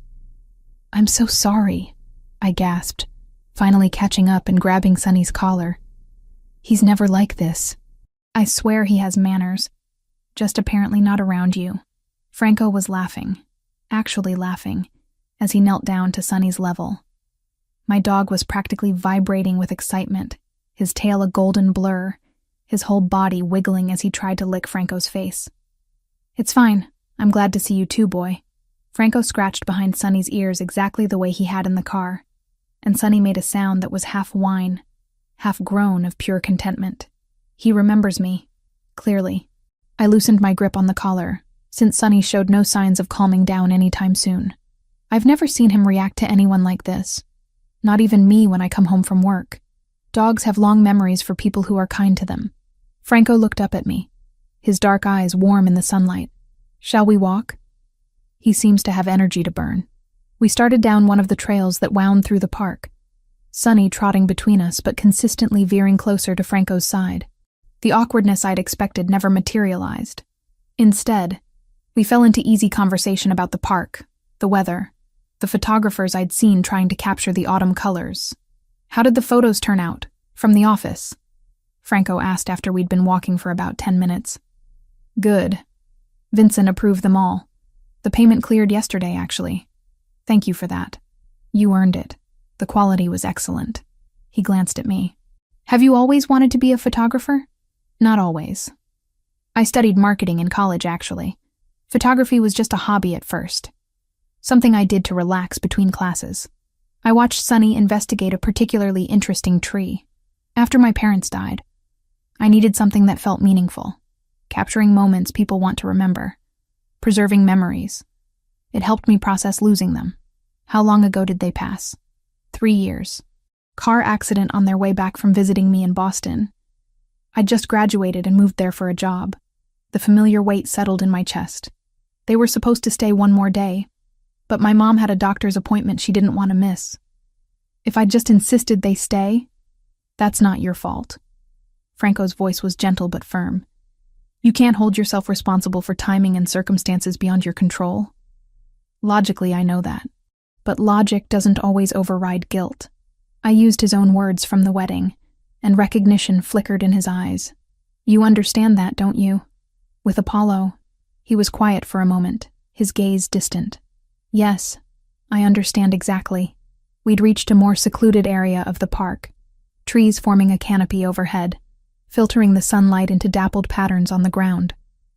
"I'm so sorry," I gasped, finally catching up and grabbing Sonny's collar. "He's never like this. I swear he has manners, just apparently not around you." Franco was laughing, actually laughing, as he knelt down to Sonny's level. My dog was practically vibrating with excitement, his tail a golden blur, his whole body wiggling as he tried to lick Franco's face. "It's fine. I'm glad to see you too, boy." Franco scratched behind Sonny's ears exactly the way he had in the car, and Sonny made a sound that was half whine, half groan of pure contentment. He remembers me, clearly. I loosened my grip on the collar, since Sonny showed no signs of calming down anytime soon. I've never seen him react to anyone like this. Not even me when I come home from work. Dogs have long memories for people who are kind to them. Franco looked up at me, his dark eyes warm in the sunlight. "Shall we walk?" He seems to have energy to burn. We started down one of the trails that wound through the park, Sonny trotting between us but consistently veering closer to Franco's side. The awkwardness I'd expected never materialized. Instead, we fell into easy conversation about the park, the weather, the photographers I'd seen trying to capture the autumn colors. "How did the photos turn out, from the office?" Franco asked after we'd been walking for about 10 minutes. "Good." Vincent approved them all. "The payment cleared yesterday, actually. Thank you for that. You earned it. The quality was excellent." He glanced at me. "Have you always wanted to be a photographer?" "Not always. I studied marketing in college, actually. Photography was just a hobby at first. Something I did to relax between classes. I watched Sunny investigate a particularly interesting tree. After my parents died, I needed something that felt meaningful, capturing moments people want to remember, preserving memories. It helped me process losing them. How long ago did they pass? 3 years. Car accident on their way back from visiting me in Boston. I'd just graduated and moved there for a job. The familiar weight settled in my chest. They were supposed to stay one more day, but my mom had a doctor's appointment she didn't want to miss. If I'd just insisted they stay, that's not your fault. Franco's voice was gentle but firm. You can't hold yourself responsible for timing and circumstances beyond your control. Logically, I know that. But logic doesn't always override guilt. I used his own words from the wedding, and recognition flickered in his eyes. You understand that, don't you? With Apollo, he was quiet for a moment, his gaze distant. Yes, I understand exactly. We'd reached a more secluded area of the park, trees forming a canopy overhead, filtering the sunlight into dappled patterns on the ground.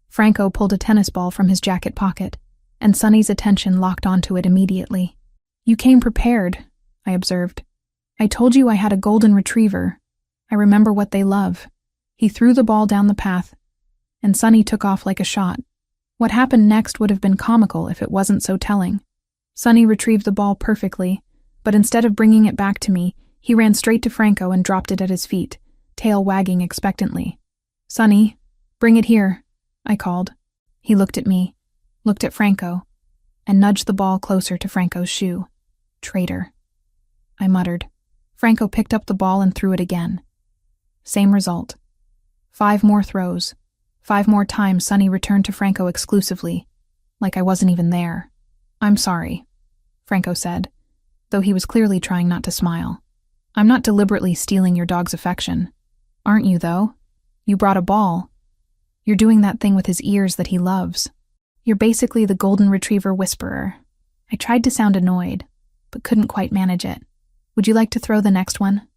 Franco pulled a tennis ball from his jacket pocket, and Sunny's attention locked onto it immediately. You came prepared, I observed. I told you I had a golden retriever. I remember what they love. He threw the ball down the path, and Sunny took off like a shot. What happened next would have been comical if it wasn't so telling. Sunny retrieved the ball perfectly, but instead of bringing it back to me, he ran straight to Franco and dropped it at his feet, tail wagging expectantly. Sunny, bring it here, I called. He looked at me, looked at Franco, and nudged the ball closer to Franco's shoe. Traitor, I muttered. Franco picked up the ball and threw it again. Same result. 5 more throws. 5 more times Sunny returned to Franco exclusively, like I wasn't even there. I'm sorry, Franco said, though he was clearly trying not to smile. I'm not deliberately stealing your dog's affection. Aren't you, though? You brought a ball. You're doing that thing with his ears that he loves. You're basically the golden retriever whisperer. I tried to sound annoyed, but couldn't quite manage it. Would you like to throw the next one?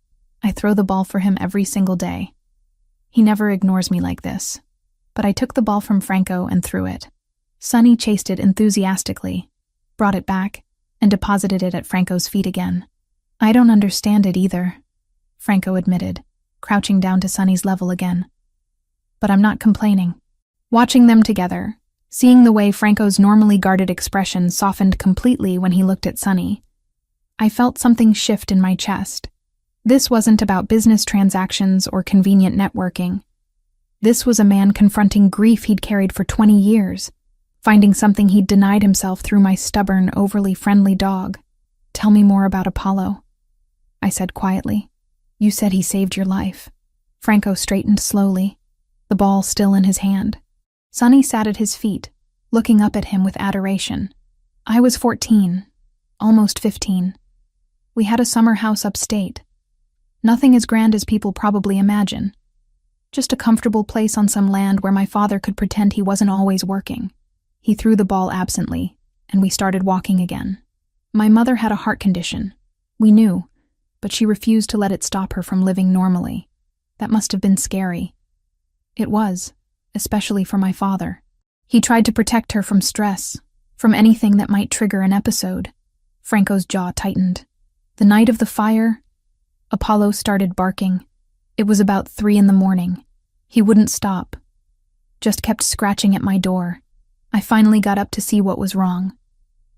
I throw the ball for him every single day. He never ignores me like this. But I took the ball from Franco and threw it. Sunny chased it enthusiastically, brought it back, and deposited it at Franco's feet again. I don't understand it either, Franco admitted, crouching down to Sunny's level again. But I'm not complaining. Watching them together, seeing the way Franco's normally guarded expression softened completely when he looked at Sunny, I felt something shift in my chest. This wasn't about business transactions or convenient networking. This was a man confronting grief he'd carried for 20 years, finding something he'd denied himself through my stubborn, overly friendly dog. Tell me more about Apollo, I said quietly. You said he saved your life. Franco straightened slowly, the ball still in his hand. Sunny sat at his feet, looking up at him with adoration. I was 14, almost 15. We had a summer house upstate. Nothing as grand as people probably imagine. Just a comfortable place on some land where my father could pretend he wasn't always working. He threw the ball absently, and we started walking again. My mother had a heart condition. We knew, but she refused to let it stop her from living normally. That must have been scary. It was, especially for my father. He tried to protect her from stress, from anything that might trigger an episode. Franco's jaw tightened. The night of the fire, Apollo started barking. It was about 3 a.m. He wouldn't stop, just kept scratching at my door. I finally got up to see what was wrong,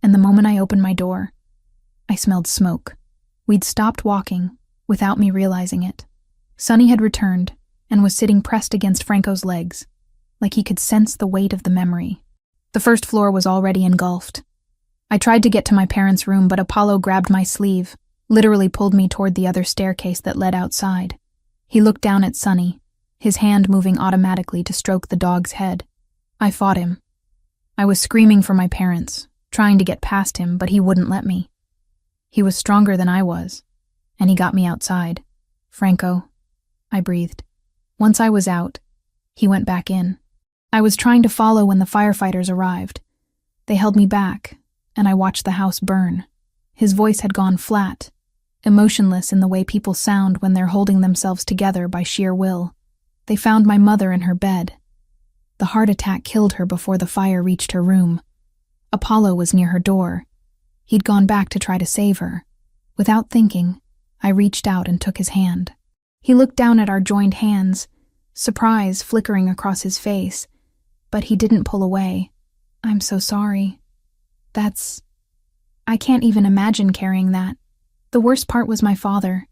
and the moment I opened my door, I smelled smoke. We'd stopped walking, without me realizing it. Sunny had returned, and was sitting pressed against Franco's legs, like he could sense the weight of the memory. The first floor was already engulfed. I tried to get to my parents' room, but Apollo grabbed my sleeve, literally pulled me toward the other staircase that led outside. He looked down at Sunny, his hand moving automatically to stroke the dog's head. I fought him. I was screaming for my parents, trying to get past him, but he wouldn't let me. He was stronger than I was, and he got me outside. Franco, I breathed. Once I was out, he went back in. I was trying to follow when the firefighters arrived. They held me back, and I watched the house burn. His voice had gone flat, emotionless in the way people sound when they're holding themselves together by sheer will. They found my mother in her bed. The heart attack killed her before the fire reached her room. Apollo was near her door. He'd gone back to try to save her. Without thinking, I reached out and took his hand. He looked down at our joined hands, surprise flickering across his face, but he didn't pull away. "I'm so sorry. I can't even imagine carrying that." The worst part was my father.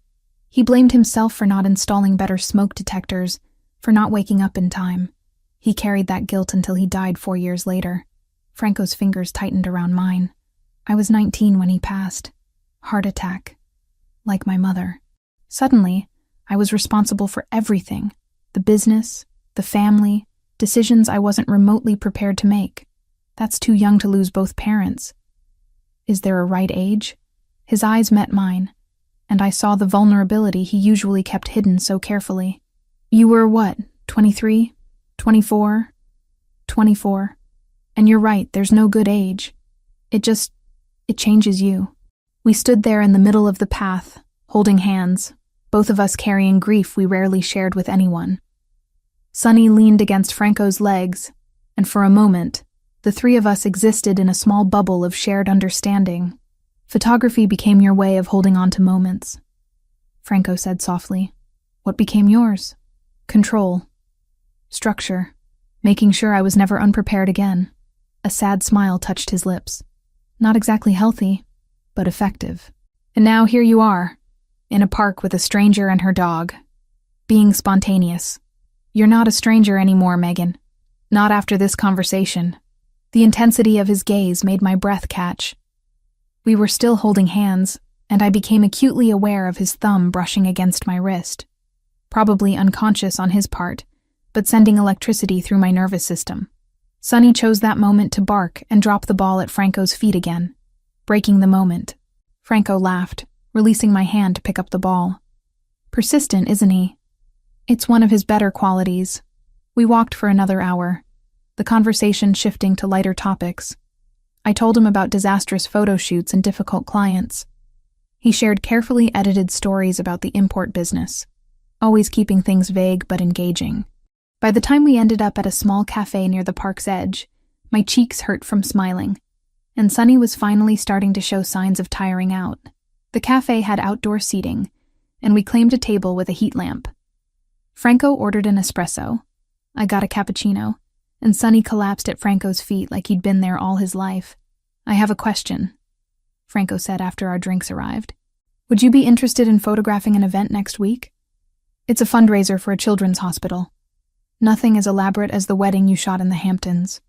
He blamed himself for not installing better smoke detectors, for not waking up in time. He carried that guilt until he died 4 years later. Franco's fingers tightened around mine. I was 19 when he passed. Heart attack. Like my mother. Suddenly, I was responsible for everything. The business, the family, decisions I wasn't remotely prepared to make. That's too young to lose both parents. Is there a right age? His eyes met mine, and I saw the vulnerability he usually kept hidden so carefully. "You were what, 23? 24? 24. And you're right, there's no good age. It changes you." We stood there in the middle of the path, holding hands, both of us carrying grief we rarely shared with anyone. Sonny leaned against Franco's legs, and for a moment, the three of us existed in a small bubble of shared understanding. "Photography became your way of holding on to moments," Franco said softly. "What became yours?" "Control. Structure. Making sure I was never unprepared again." A sad smile touched his lips. "Not exactly healthy, but effective. And now here you are, in a park with a stranger and her dog. Being spontaneous. You're not a stranger anymore, Megan. Not after this conversation." The intensity of his gaze made my breath catch. We were still holding hands, and I became acutely aware of his thumb brushing against my wrist. Probably unconscious on his part, but sending electricity through my nervous system. Sonny chose that moment to bark and drop the ball at Franco's feet again, breaking the moment. Franco laughed, releasing my hand to pick up the ball. Persistent, isn't he? It's one of his better qualities. We walked for another hour, the conversation shifting to lighter topics. I told him about disastrous photo shoots and difficult clients. He shared carefully edited stories about the import business, always keeping things vague but engaging. By the time we ended up at a small cafe near the park's edge, my cheeks hurt from smiling, and Sonny was finally starting to show signs of tiring out. The cafe had outdoor seating, and we claimed a table with a heat lamp. Franco ordered an espresso. I got a cappuccino, and Sonny collapsed at Franco's feet like he'd been there all his life. "I have a question," Franco said after our drinks arrived. "Would you be interested in photographing an event next week? It's a fundraiser for a children's hospital. Nothing as elaborate as the wedding you shot in the Hamptons.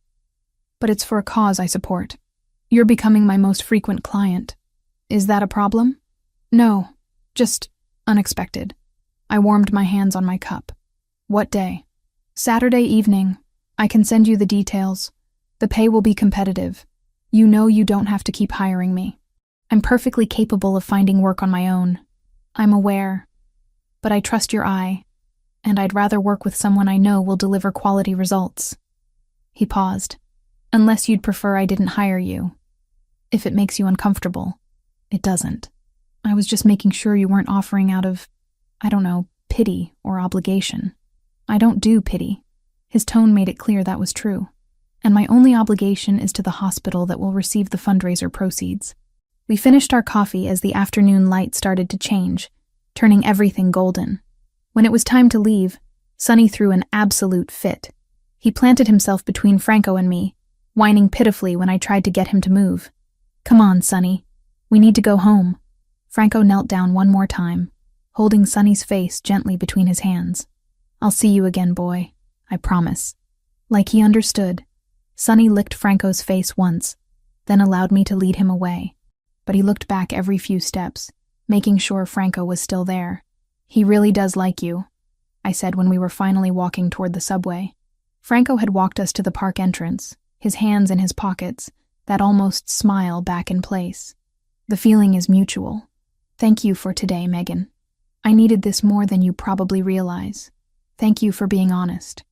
But it's for a cause I support. You're becoming my most frequent client. Is that a problem?" "No, just unexpected." I warmed my hands on my cup. "What day?" "Saturday evening. I can send you the details. The pay will be competitive. You know you don't have to keep hiring me. I'm perfectly capable of finding work on my own. I'm aware. But I trust your eye, and I'd rather work with someone I know will deliver quality results." He paused. "Unless you'd prefer I didn't hire you. If it makes you uncomfortable." "It doesn't. I was just making sure you weren't offering out of, pity or obligation." "I don't do pity." His tone made it clear that was true. "And my only obligation is to the hospital that will receive the fundraiser proceeds." We finished our coffee as the afternoon light started to change, turning everything golden. When it was time to leave, Sonny threw an absolute fit. He planted himself between Franco and me, whining pitifully when I tried to get him to move. "Come on, Sonny. We need to go home." Franco knelt down one more time, holding Sonny's face gently between his hands. "I'll see you again, boy. I promise." Like he understood, Sonny licked Franco's face once, then allowed me to lead him away. But he looked back every few steps, making sure Franco was still there. "He really does like you," I said when we were finally walking toward the subway. Franco had walked us to the park entrance, his hands in his pockets, that almost smile back in place. "The feeling is mutual. Thank you for today, Megan. I needed this more than you probably realize. Thank you for being honest.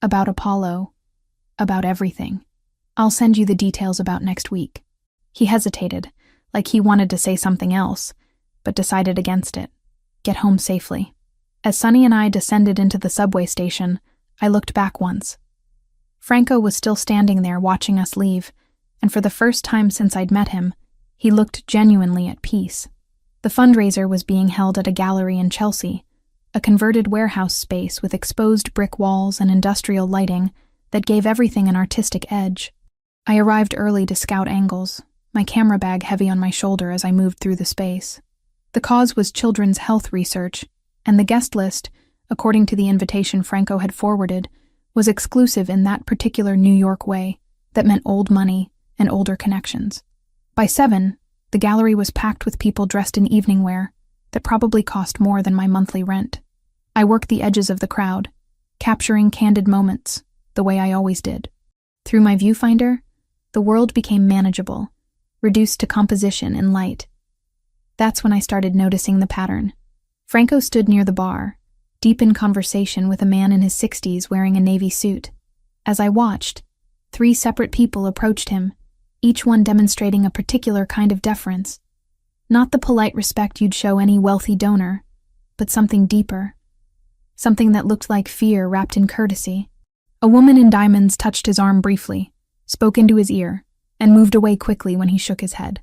About Apollo. About everything. I'll send you the details about next week." He hesitated, like he wanted to say something else, but decided against it. "Get home safely." As Sonny and I descended into the subway station, I looked back once. Franco was still standing there watching us leave, and for the first time since I'd met him, he looked genuinely at peace. The fundraiser was being held at a gallery in Chelsea, a converted warehouse space with exposed brick walls and industrial lighting that gave everything an artistic edge. I arrived early to scout angles, my camera bag heavy on my shoulder as I moved through the space. The cause was children's health research, and the guest list, according to the invitation Franco had forwarded, was exclusive in that particular New York way that meant old money and older connections. By 7, the gallery was packed with people dressed in evening wear that probably cost more than my monthly rent. I worked the edges of the crowd, capturing candid moments, the way I always did. Through my viewfinder, the world became manageable, reduced to composition and light. That's when I started noticing the pattern. Franco stood near the bar, deep in conversation with a man in his 60s wearing a navy suit. As I watched, 3 separate people approached him, each one demonstrating a particular kind of deference. Not the polite respect you'd show any wealthy donor, but something deeper. Something that looked like fear wrapped in courtesy. A woman in diamonds touched his arm briefly, spoke into his ear, and moved away quickly when he shook his head.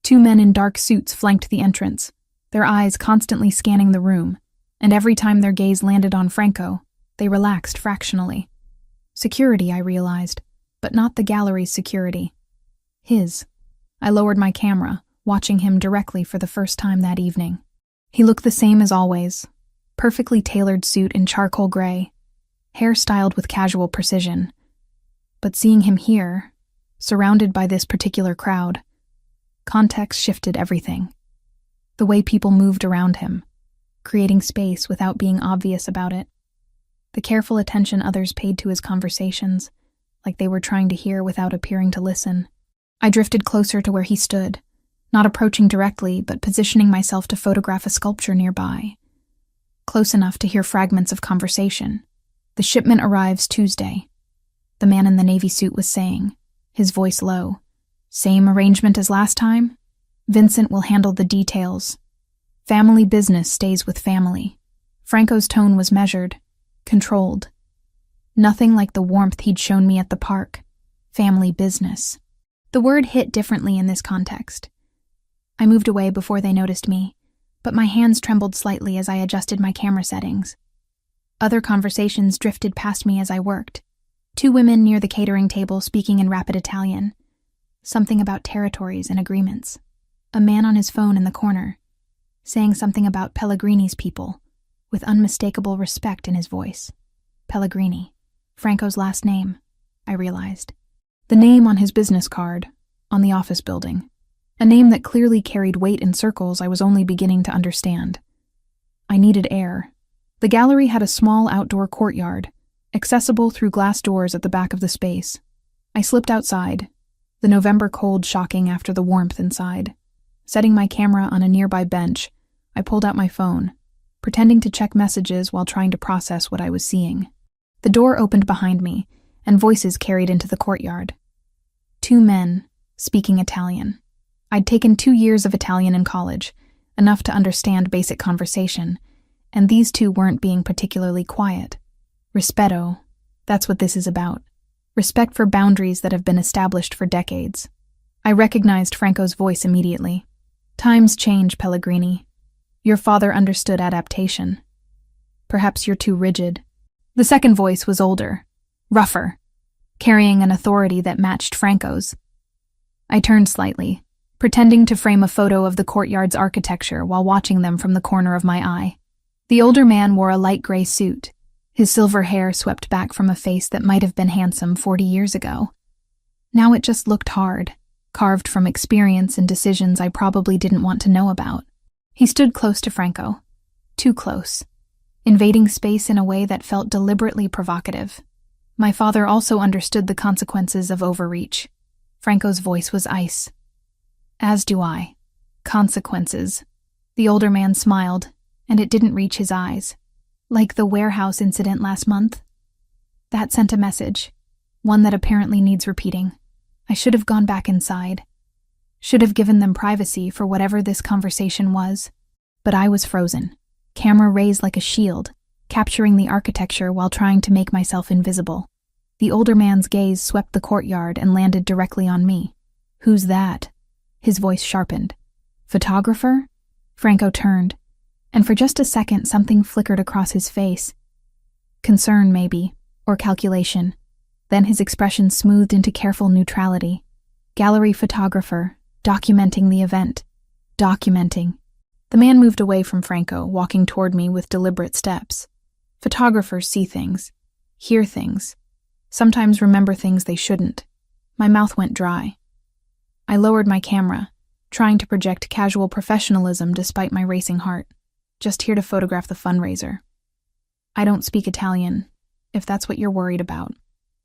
2 men in dark suits flanked the entrance, their eyes constantly scanning the room, and every time their gaze landed on Franco, they relaxed fractionally. Security, I realized, but not the gallery's security. His. I lowered my camera, watching him directly for the first time that evening. He looked the same as always, perfectly tailored suit in charcoal gray, hair styled with casual precision. But seeing him here, surrounded by this particular crowd, context shifted everything. The way people moved around him, creating space without being obvious about it. The careful attention others paid to his conversations, like they were trying to hear without appearing to listen. I drifted closer to where he stood, not approaching directly, but positioning myself to photograph a sculpture nearby. Close enough to hear fragments of conversation. "The shipment arrives Tuesday," the man in the navy suit was saying, his voice low. "Same arrangement as last time? Vincent will handle the details. Family business stays with family." Franco's tone was measured, controlled. Nothing like the warmth he'd shown me at the park. Family business. The word hit differently in this context. I moved away before they noticed me, but my hands trembled slightly as I adjusted my camera settings. Other conversations drifted past me as I worked. 2 women near the catering table speaking in rapid Italian. Something about territories and agreements. A man on his phone in the corner, saying something about Pellegrini's people, with unmistakable respect in his voice. Pellegrini, Franco's last name, I realized. The name on his business card, on the office building. A name that clearly carried weight in circles I was only beginning to understand. I needed air. The gallery had a small outdoor courtyard, accessible through glass doors at the back of the space. I slipped outside, the November cold shocking after the warmth inside. Setting my camera on a nearby bench, I pulled out my phone, pretending to check messages while trying to process what I was seeing. The door opened behind me, and voices carried into the courtyard. 2 men, speaking Italian. I'd taken 2 years of Italian in college, enough to understand basic conversation, and these 2 weren't being particularly quiet. Rispetto, that's what this is about. Respect for boundaries that have been established for decades. I recognized Franco's voice immediately. "Times change, Pellegrini. Your father understood adaptation. Perhaps you're too rigid." The second voice was older, rougher, carrying an authority that matched Franco's. I turned slightly, pretending to frame a photo of the courtyard's architecture while watching them from the corner of my eye. The older man wore a light gray suit, his silver hair swept back from a face that might have been handsome 40 years ago. Now it just looked hard, carved from experience and decisions I probably didn't want to know about. He stood close to Franco, too close, invading space in a way that felt deliberately provocative. My father also understood the consequences of overreach. Franco's voice was ice. "As do I. Consequences." The older man smiled, and it didn't reach his eyes. "Like the warehouse incident last month?" That sent a message, one that apparently needs repeating. I should have gone back inside. Should have given them privacy for whatever this conversation was. But I was frozen, camera raised like a shield, capturing the architecture while trying to make myself invisible. The older man's gaze swept the courtyard and landed directly on me. "Who's that?" His voice sharpened. "Photographer?" Franco turned, and for just a second something flickered across his face. Concern, maybe, or calculation. Then his expression smoothed into careful neutrality. "Gallery photographer, documenting the event." Documenting. The man moved away from Franco, walking toward me with deliberate steps. Photographers see things, hear things, sometimes remember things they shouldn't. My mouth went dry. I lowered my camera, trying to project casual professionalism despite my racing heart. Just here to photograph the fundraiser. "I don't speak Italian, if that's what you're worried about."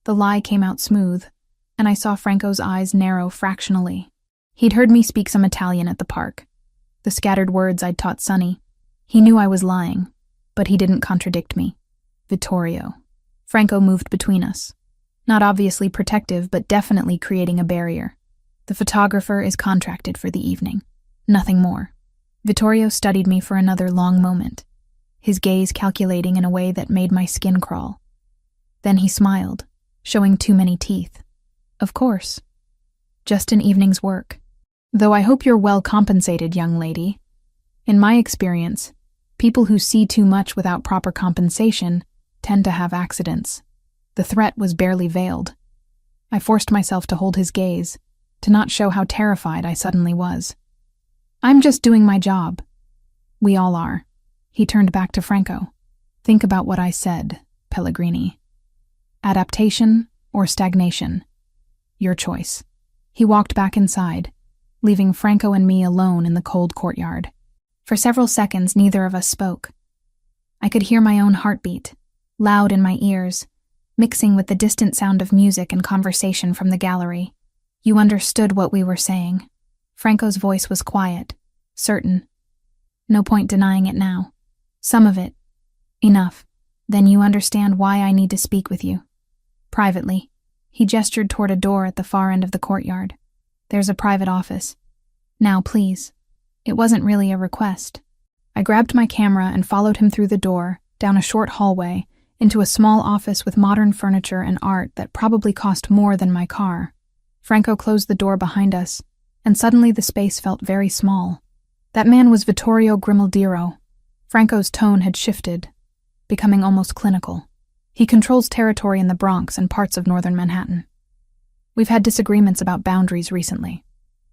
The lie came out smooth, and I saw Franco's eyes narrow fractionally. He'd heard me speak some Italian at the park, the scattered words I'd taught Sonny. He knew I was lying, but he didn't contradict me. "Vittorio." Franco moved between us, not obviously protective, but definitely creating a barrier. "The photographer is contracted for the evening. Nothing more." Vittorio studied me for another long moment, his gaze calculating in a way that made my skin crawl. Then he smiled, showing too many teeth. "Of course. Just an evening's work. Though I hope you're well compensated, young lady. In my experience, people who see too much without proper compensation tend to have accidents." The threat was barely veiled. I forced myself to hold his gaze, to not show how terrified I suddenly was. "I'm just doing my job." "We all are." He turned back to Franco. "Think about what I said, Pellegrini. Adaptation or stagnation? Your choice." He walked back inside, leaving Franco and me alone in the cold courtyard. For several seconds, neither of us spoke. I could hear my own heartbeat, loud in my ears, mixing with the distant sound of music and conversation from the gallery. "You understood what we were saying." Franco's voice was quiet, certain. "No point denying it now. Some of it. Enough. Then you understand why I need to speak with you. Privately." He gestured toward a door at the far end of the courtyard. "There's a private office. Now, please." It wasn't really a request. I grabbed my camera and followed him through the door, down a short hallway, into a small office with modern furniture and art that probably cost more than my car. Franco closed the door behind us, and suddenly the space felt very small. That man was Vittorio Grimaldiro. Franco's tone had shifted, becoming almost clinical. He controls territory in the Bronx and parts of northern Manhattan. We've had disagreements about boundaries recently.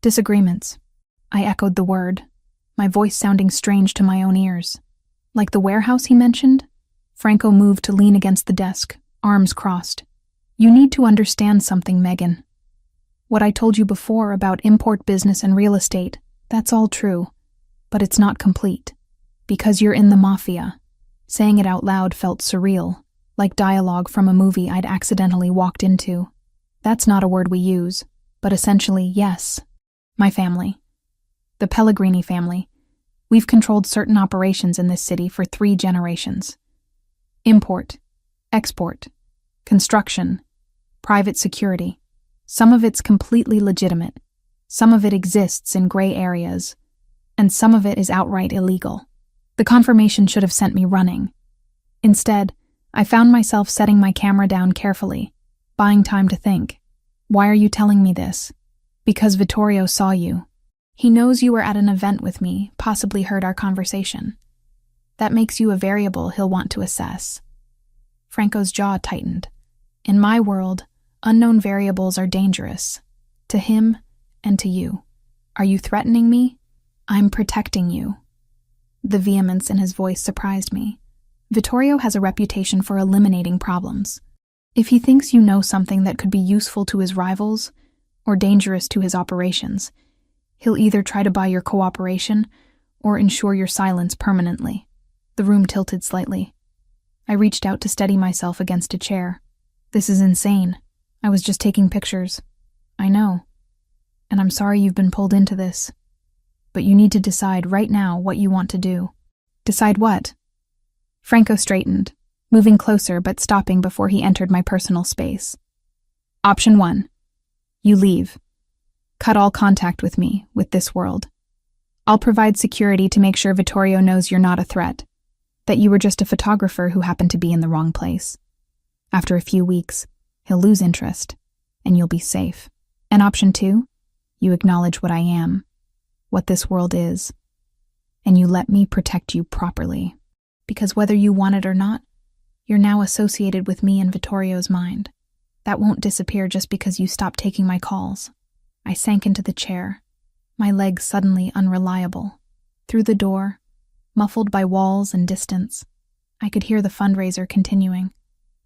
Disagreements. I echoed the word, my voice sounding strange to my own ears. "Like the warehouse he mentioned?" Franco moved to lean against the desk, arms crossed. "You need to understand something, Megan. What I told you before about import business and real estate, that's all true, but it's not complete. Because you're in the Mafia." Saying it out loud felt surreal, like dialogue from a movie I'd accidentally walked into. That's not a word we use, but essentially, yes. My family. The Pellegrini family. We've controlled certain operations in this city for 3 generations. Import, export, construction, private security. Some of it's completely legitimate. Some of it exists in gray areas. And some of it is outright illegal. The confirmation should have sent me running. Instead, I found myself setting my camera down carefully, buying time to think. "Why are you telling me this?" "Because Vittorio saw you. He knows you were at an event with me, possibly heard our conversation. That makes you a variable he'll want to assess." Franco's jaw tightened. "In my world, unknown variables are dangerous. To him and to you. Are you threatening me? I'm protecting you." The vehemence in his voice surprised me. Vittorio has a reputation for eliminating problems. If he thinks you know something that could be useful to his rivals or dangerous to his operations, he'll either try to buy your cooperation or ensure your silence permanently. The room tilted slightly. I reached out to steady myself against a chair. "This is insane. I was just taking pictures." "I know. And I'm sorry you've been pulled into this. But you need to decide right now what you want to do." "Decide what?" Franco straightened, moving closer but stopping before he entered my personal space. "Option 1. You leave. Cut all contact with me, with this world. I'll provide security to make sure Vittorio knows you're not a threat, that you were just a photographer who happened to be in the wrong place. After a few weeks, He'll lose interest, and you'll be safe. And option 2, you acknowledge what I am, what this world is, and you let me protect you properly. Because whether you want it or not, you're now associated with me in Vittorio's mind. That won't disappear just because you stop taking my calls. I sank into the chair, my legs suddenly unreliable. Through the door, muffled by walls and distance, I could hear the fundraiser continuing.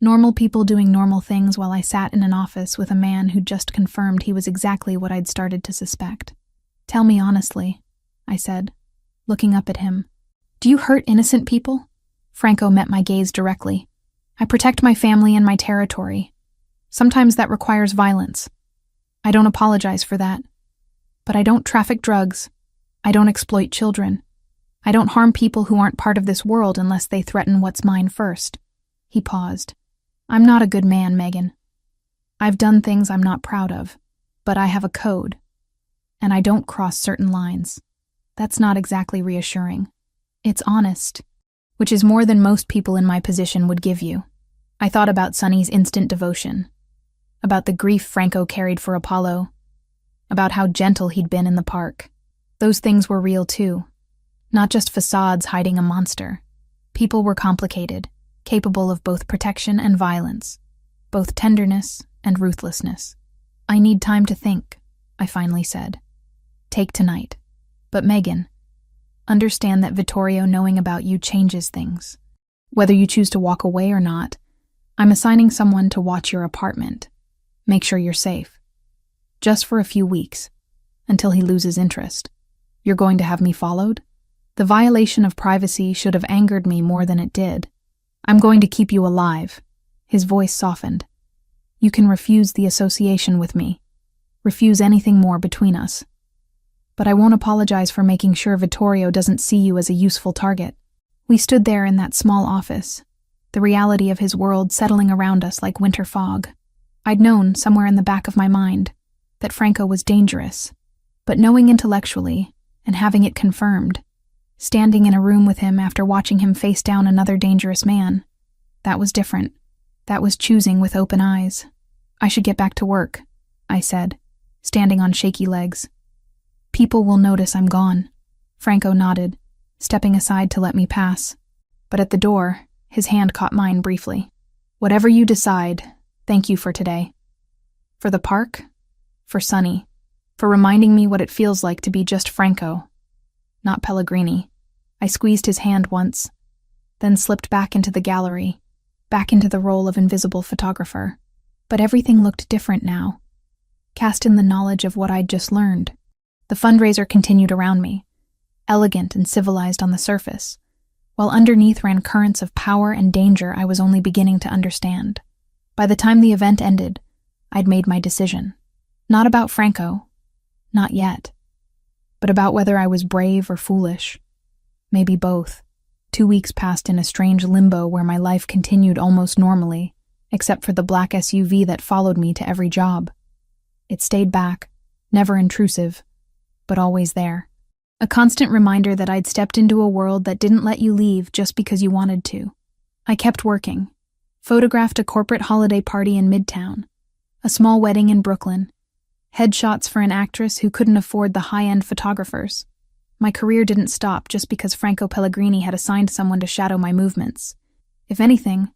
Normal people doing normal things while I sat in an office with a man who'd just confirmed he was exactly what I'd started to suspect. Tell me honestly, I said, looking up at him. Do you hurt innocent people? Franco met my gaze directly. I protect my family and my territory. Sometimes that requires violence. I don't apologize for that. But I don't traffic drugs. I don't exploit children. I don't harm people who aren't part of this world unless they threaten what's mine first. He paused. I'm not a good man, Megan. I've done things I'm not proud of, but I have a code, and I don't cross certain lines. That's not exactly reassuring. It's honest, which is more than most people in my position would give you. I thought about Sonny's instant devotion, about the grief Franco carried for Apollo, about how gentle he'd been in the park. Those things were real too, not just facades hiding a monster. People were complicated, capable of both protection and violence, both tenderness and ruthlessness. I need time to think, I finally said. Take tonight. But Megan, understand that Vittorio knowing about you changes things. Whether you choose to walk away or not, I'm assigning someone to watch your apartment. Make sure you're safe. Just for a few weeks, until he loses interest. You're going to have me followed? The violation of privacy should have angered me more than it did. I'm going to keep you alive. His voice softened. You can refuse the association with me. Refuse anything more between us. But I won't apologize for making sure Vittorio doesn't see you as a useful target. We stood there in that small office, the reality of his world settling around us like winter fog. I'd known, somewhere in the back of my mind, that Franco was dangerous, but knowing intellectually, and having it confirmed, standing in a room with him after watching him face down another dangerous man, that was different. That was choosing with open eyes. I should get back to work, I said, standing on shaky legs. People will notice I'm gone. Franco nodded, stepping aside to let me pass. But at the door, his hand caught mine briefly. Whatever you decide, thank you for today. For the park, for Sonny, for reminding me what it feels like to be just Franco, not Pellegrini. I squeezed his hand once, then slipped back into the gallery, back into the role of invisible photographer. But everything looked different now, cast in the knowledge of what I'd just learned. The fundraiser continued around me, elegant and civilized on the surface, while underneath ran currents of power and danger I was only beginning to understand. By the time the event ended, I'd made my decision. Not about Franco, not yet, but about whether I was brave or foolish. Maybe both. 2 weeks passed in a strange limbo where my life continued almost normally, except for the black SUV that followed me to every job. It stayed back, never intrusive, but always there. A constant reminder that I'd stepped into a world that didn't let you leave just because you wanted to. I kept working, photographed a corporate holiday party in Midtown, a small wedding in Brooklyn, headshots for an actress who couldn't afford the high-end photographers. My career didn't stop just because Franco Pellegrini had assigned someone to shadow my movements. If anything,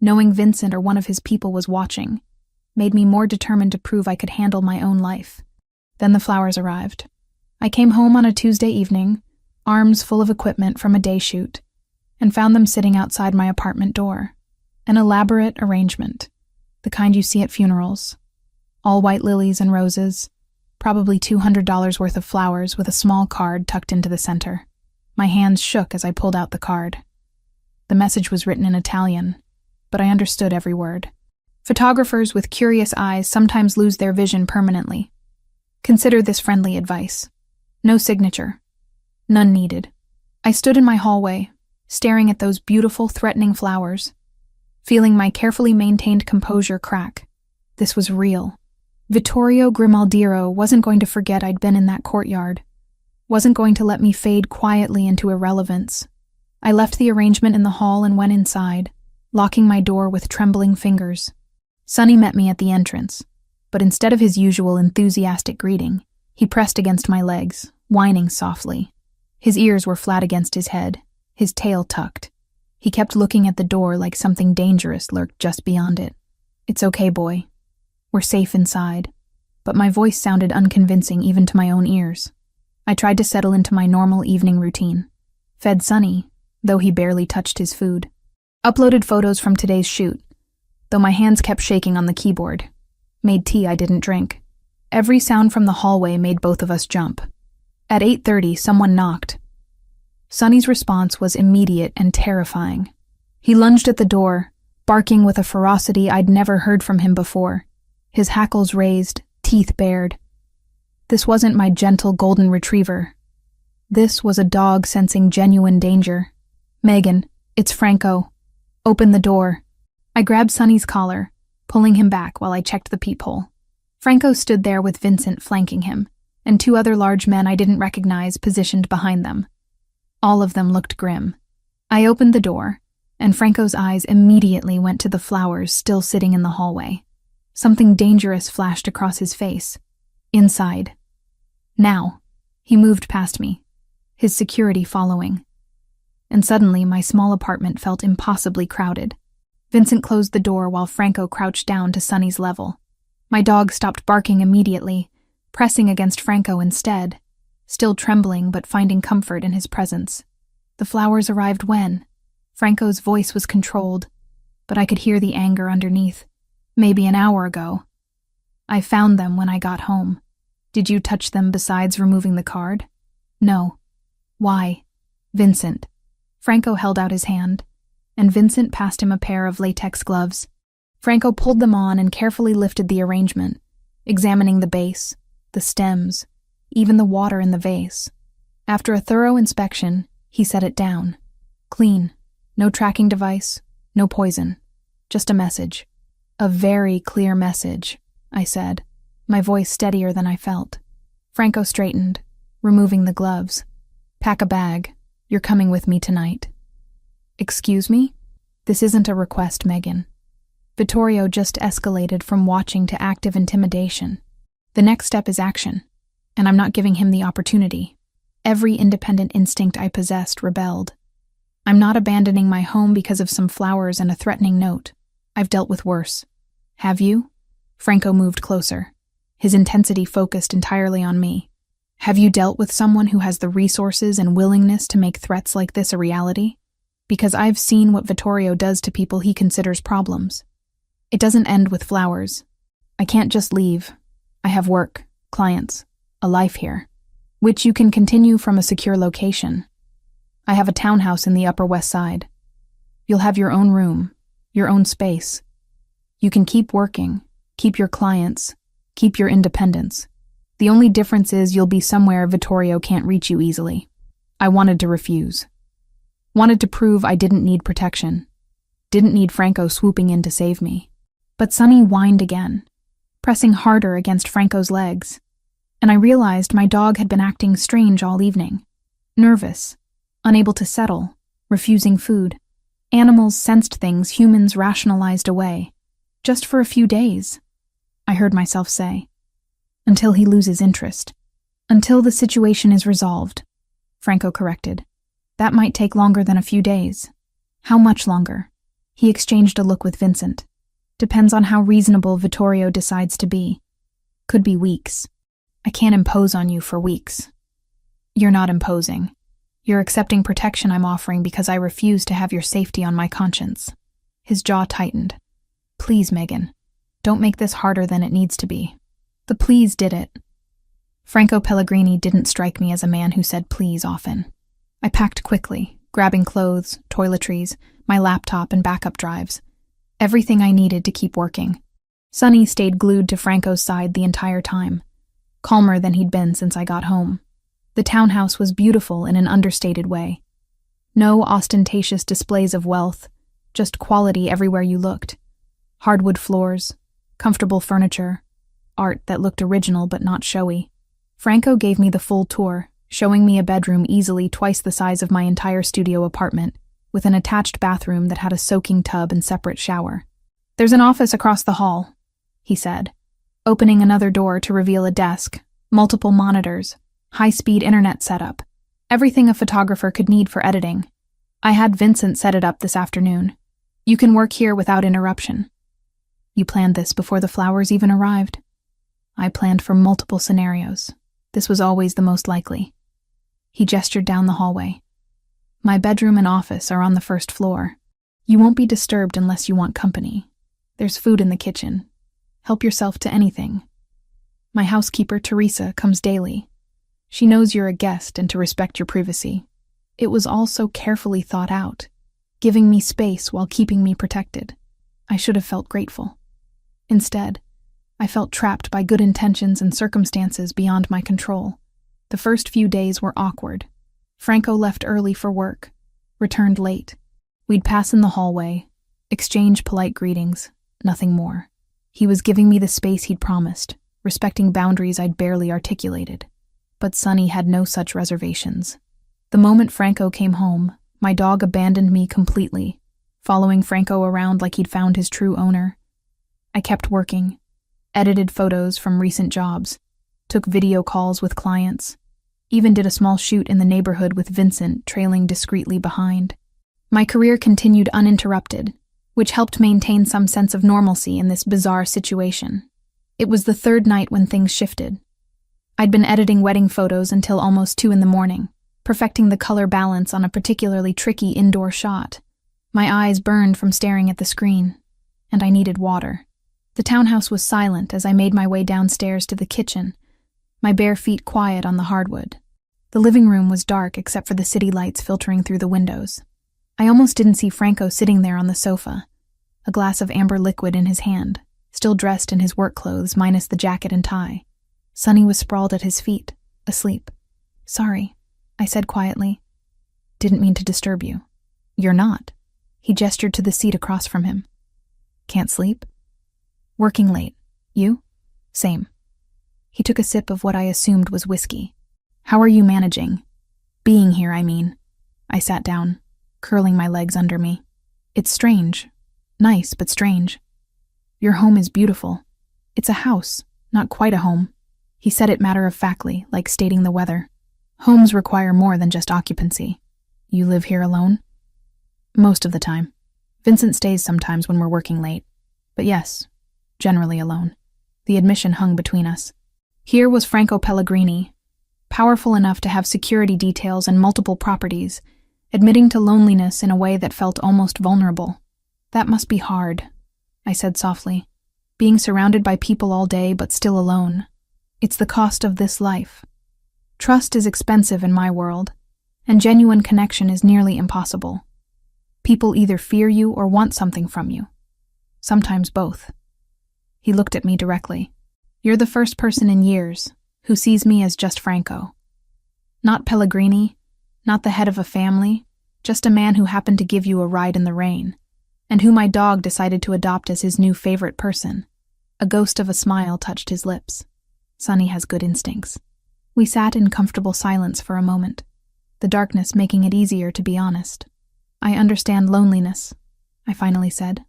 knowing Vincent or one of his people was watching made me more determined to prove I could handle my own life. Then the flowers arrived. I came home on a Tuesday evening, arms full of equipment from a day shoot, and found them sitting outside my apartment door. An elaborate arrangement, the kind you see at funerals. All white lilies and roses, probably $200 worth of flowers with a small card tucked into the center. My hands shook as I pulled out the card. The message was written in Italian, but I understood every word. Photographers with curious eyes sometimes lose their vision permanently. Consider this friendly advice. No signature. None needed. I stood in my hallway, staring at those beautiful, threatening flowers, feeling my carefully maintained composure crack. This was real. Vittorio Grimaldiro wasn't going to forget I'd been in that courtyard, wasn't going to let me fade quietly into irrelevance. I left the arrangement in the hall and went inside, locking my door with trembling fingers. Sonny met me at the entrance, but instead of his usual enthusiastic greeting, he pressed against my legs, whining softly. His ears were flat against his head, his tail tucked. He kept looking at the door like something dangerous lurked just beyond it. "It's okay, boy. We're safe inside." But my voice sounded unconvincing even to my own ears. I tried to settle into my normal evening routine. Fed Sonny, though he barely touched his food. Uploaded photos from today's shoot, though my hands kept shaking on the keyboard. Made tea I didn't drink. Every sound from the hallway made both of us jump. At 8:30, someone knocked. Sonny's response was immediate and terrifying. He lunged at the door, barking with a ferocity I'd never heard from him before. His hackles raised, teeth bared. This wasn't my gentle golden retriever. This was a dog sensing genuine danger. "Megan, it's Franco. Open the door." I grabbed Sonny's collar, pulling him back while I checked the peephole. Franco stood there with Vincent flanking him, and two other large men I didn't recognize positioned behind them. All of them looked grim. I opened the door, and Franco's eyes immediately went to the flowers still sitting in the hallway. Something dangerous flashed across his face. Inside. Now. He moved past me, his security following. And suddenly my small apartment felt impossibly crowded. Vincent closed the door while Franco crouched down to Sonny's level. My dog stopped barking immediately, pressing against Franco instead, still trembling but finding comfort in his presence. The flowers arrived when? Franco's voice was controlled, but I could hear the anger underneath. Maybe an hour ago. "I found them when I got home. Did you touch them besides removing the card?" "No." "Why?" "Vincent." Franco held out his hand, and Vincent passed him a pair of latex gloves. Franco pulled them on and carefully lifted the arrangement, examining the base, the stems, even the water in the vase. After a thorough inspection, he set it down. Clean. No tracking device, no poison. Just a message. "A very clear message," I said, my voice steadier than I felt. Franco straightened, removing the gloves. "Pack a bag. You're coming with me tonight." "Excuse me? This isn't a request, Megan." Vittorio just escalated from watching to active intimidation. The next step is action, and I'm not giving him the opportunity. Every independent instinct I possessed rebelled. I'm not abandoning my home because of some flowers and a threatening note. I've dealt with worse. Have you? Franco moved closer, his intensity focused entirely on me. Have you dealt with someone who has the resources and willingness to make threats like this a reality? Because I've seen what Vittorio does to people he considers problems. It doesn't end with flowers. I can't just leave. I have work, clients, a life here, which you can continue from a secure location. I have a townhouse in the Upper West Side. You'll have your own room, your own space. You can keep working, keep your clients, keep your independence. The only difference is you'll be somewhere Vittorio can't reach you easily. I wanted to refuse. Wanted to prove I didn't need protection. Didn't need Franco swooping in to save me. But Sonny whined again, pressing harder against Franco's legs. And I realized my dog had been acting strange all evening. Nervous, unable to settle, refusing food. Animals sensed things humans rationalized away. Just for a few days, I heard myself say. Until he loses interest. Until the situation is resolved, Franco corrected. That might take longer than a few days. How much longer? He exchanged a look with Vincent. Depends on how reasonable Vittorio decides to be. Could be weeks. I can't impose on you for weeks. You're not imposing. You're accepting protection I'm offering because I refuse to have your safety on my conscience. His jaw tightened. Please, Megan. Don't make this harder than it needs to be. The please did it. Franco Pellegrini didn't strike me as a man who said please often. I packed quickly, grabbing clothes, toiletries, my laptop and backup drives. Everything I needed to keep working. Sonny stayed glued to Franco's side the entire time, calmer than he'd been since I got home. The townhouse was beautiful in an understated way. No ostentatious displays of wealth, just quality everywhere you looked. Hardwood floors, comfortable furniture, art that looked original but not showy. Franco gave me the full tour, showing me a bedroom easily twice the size of my entire studio apartment, with an attached bathroom that had a soaking tub and separate shower. "There's an office across the hall," he said, opening another door to reveal a desk, multiple monitors, high-speed internet setup, everything a photographer could need for editing. "I had Vincent set it up this afternoon. You can work here without interruption." "You planned this before the flowers even arrived." "I planned for multiple scenarios. This was always the most likely." He gestured down the hallway. "My bedroom and office are on the first floor. You won't be disturbed unless you want company. There's food in the kitchen. Help yourself to anything. My housekeeper, Teresa, comes daily. She knows you're a guest and to respect your privacy. It was all so carefully thought out, giving me space while keeping me protected. I should have felt grateful. Instead, I felt trapped by good intentions and circumstances beyond my control. The first few days were awkward. Franco left early for work, returned late. We'd pass in the hallway, exchange polite greetings, nothing more. He was giving me the space he'd promised, respecting boundaries I'd barely articulated. But Sonny had no such reservations. The moment Franco came home, my dog abandoned me completely, following Franco around like he'd found his true owner. I kept working, edited photos from recent jobs, took video calls with clients, even did a small shoot in the neighborhood with Vincent trailing discreetly behind. My career continued uninterrupted, which helped maintain some sense of normalcy in this bizarre situation. It was the third night when things shifted. I'd been editing wedding photos until almost 2 a.m, perfecting the color balance on a particularly tricky indoor shot. My eyes burned from staring at the screen, and I needed water. The townhouse was silent as I made my way downstairs to the kitchen, my bare feet quiet on the hardwood. The living room was dark except for the city lights filtering through the windows. I almost didn't see Franco sitting there on the sofa, a glass of amber liquid in his hand, still dressed in his work clothes minus the jacket and tie. Sonny was sprawled at his feet, asleep. "Sorry," I said quietly. "Didn't mean to disturb you." "You're not." He gestured to the seat across from him. "Can't sleep?" "Working late. You?" "Same." He took a sip of what I assumed was whiskey. "How are you managing? Being here, I mean." I sat down, curling my legs under me. "It's strange. Nice, but strange. Your home is beautiful. It's a house, not quite a home." He said it matter-of-factly, like stating the weather. "Homes require more than just occupancy." "You live here alone?" "Most of the time. Vincent stays sometimes when we're working late. But yes, generally alone." The admission hung between us. Here was Franco Pellegrini, powerful enough to have security details and multiple properties, admitting to loneliness in a way that felt almost vulnerable. "That must be hard," I said softly. "Being surrounded by people all day but still alone. It's the cost of this life. Trust is expensive in my world, and genuine connection is nearly impossible. People either fear you or want something from you. Sometimes both." He looked at me directly. "You're the first person in years who sees me as just Franco. Not Pellegrini, not the head of a family, just a man who happened to give you a ride in the rain, and who my dog decided to adopt as his new favorite person." A ghost of a smile touched his lips. "Sonny has good instincts." We sat in comfortable silence for a moment, the darkness making it easier to be honest. "I understand loneliness," I finally said.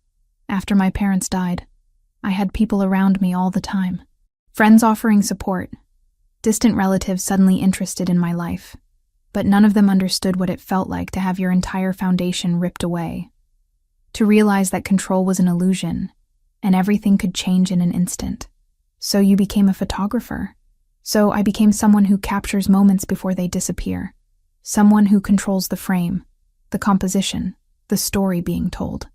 "After my parents died, I had people around me all the time. Friends offering support, distant relatives suddenly interested in my life, but none of them understood what it felt like to have your entire foundation ripped away. To realize that control was an illusion, and everything could change in an instant. So you became a photographer. So I became someone who captures moments before they disappear. Someone who controls the frame, the composition, the story being told."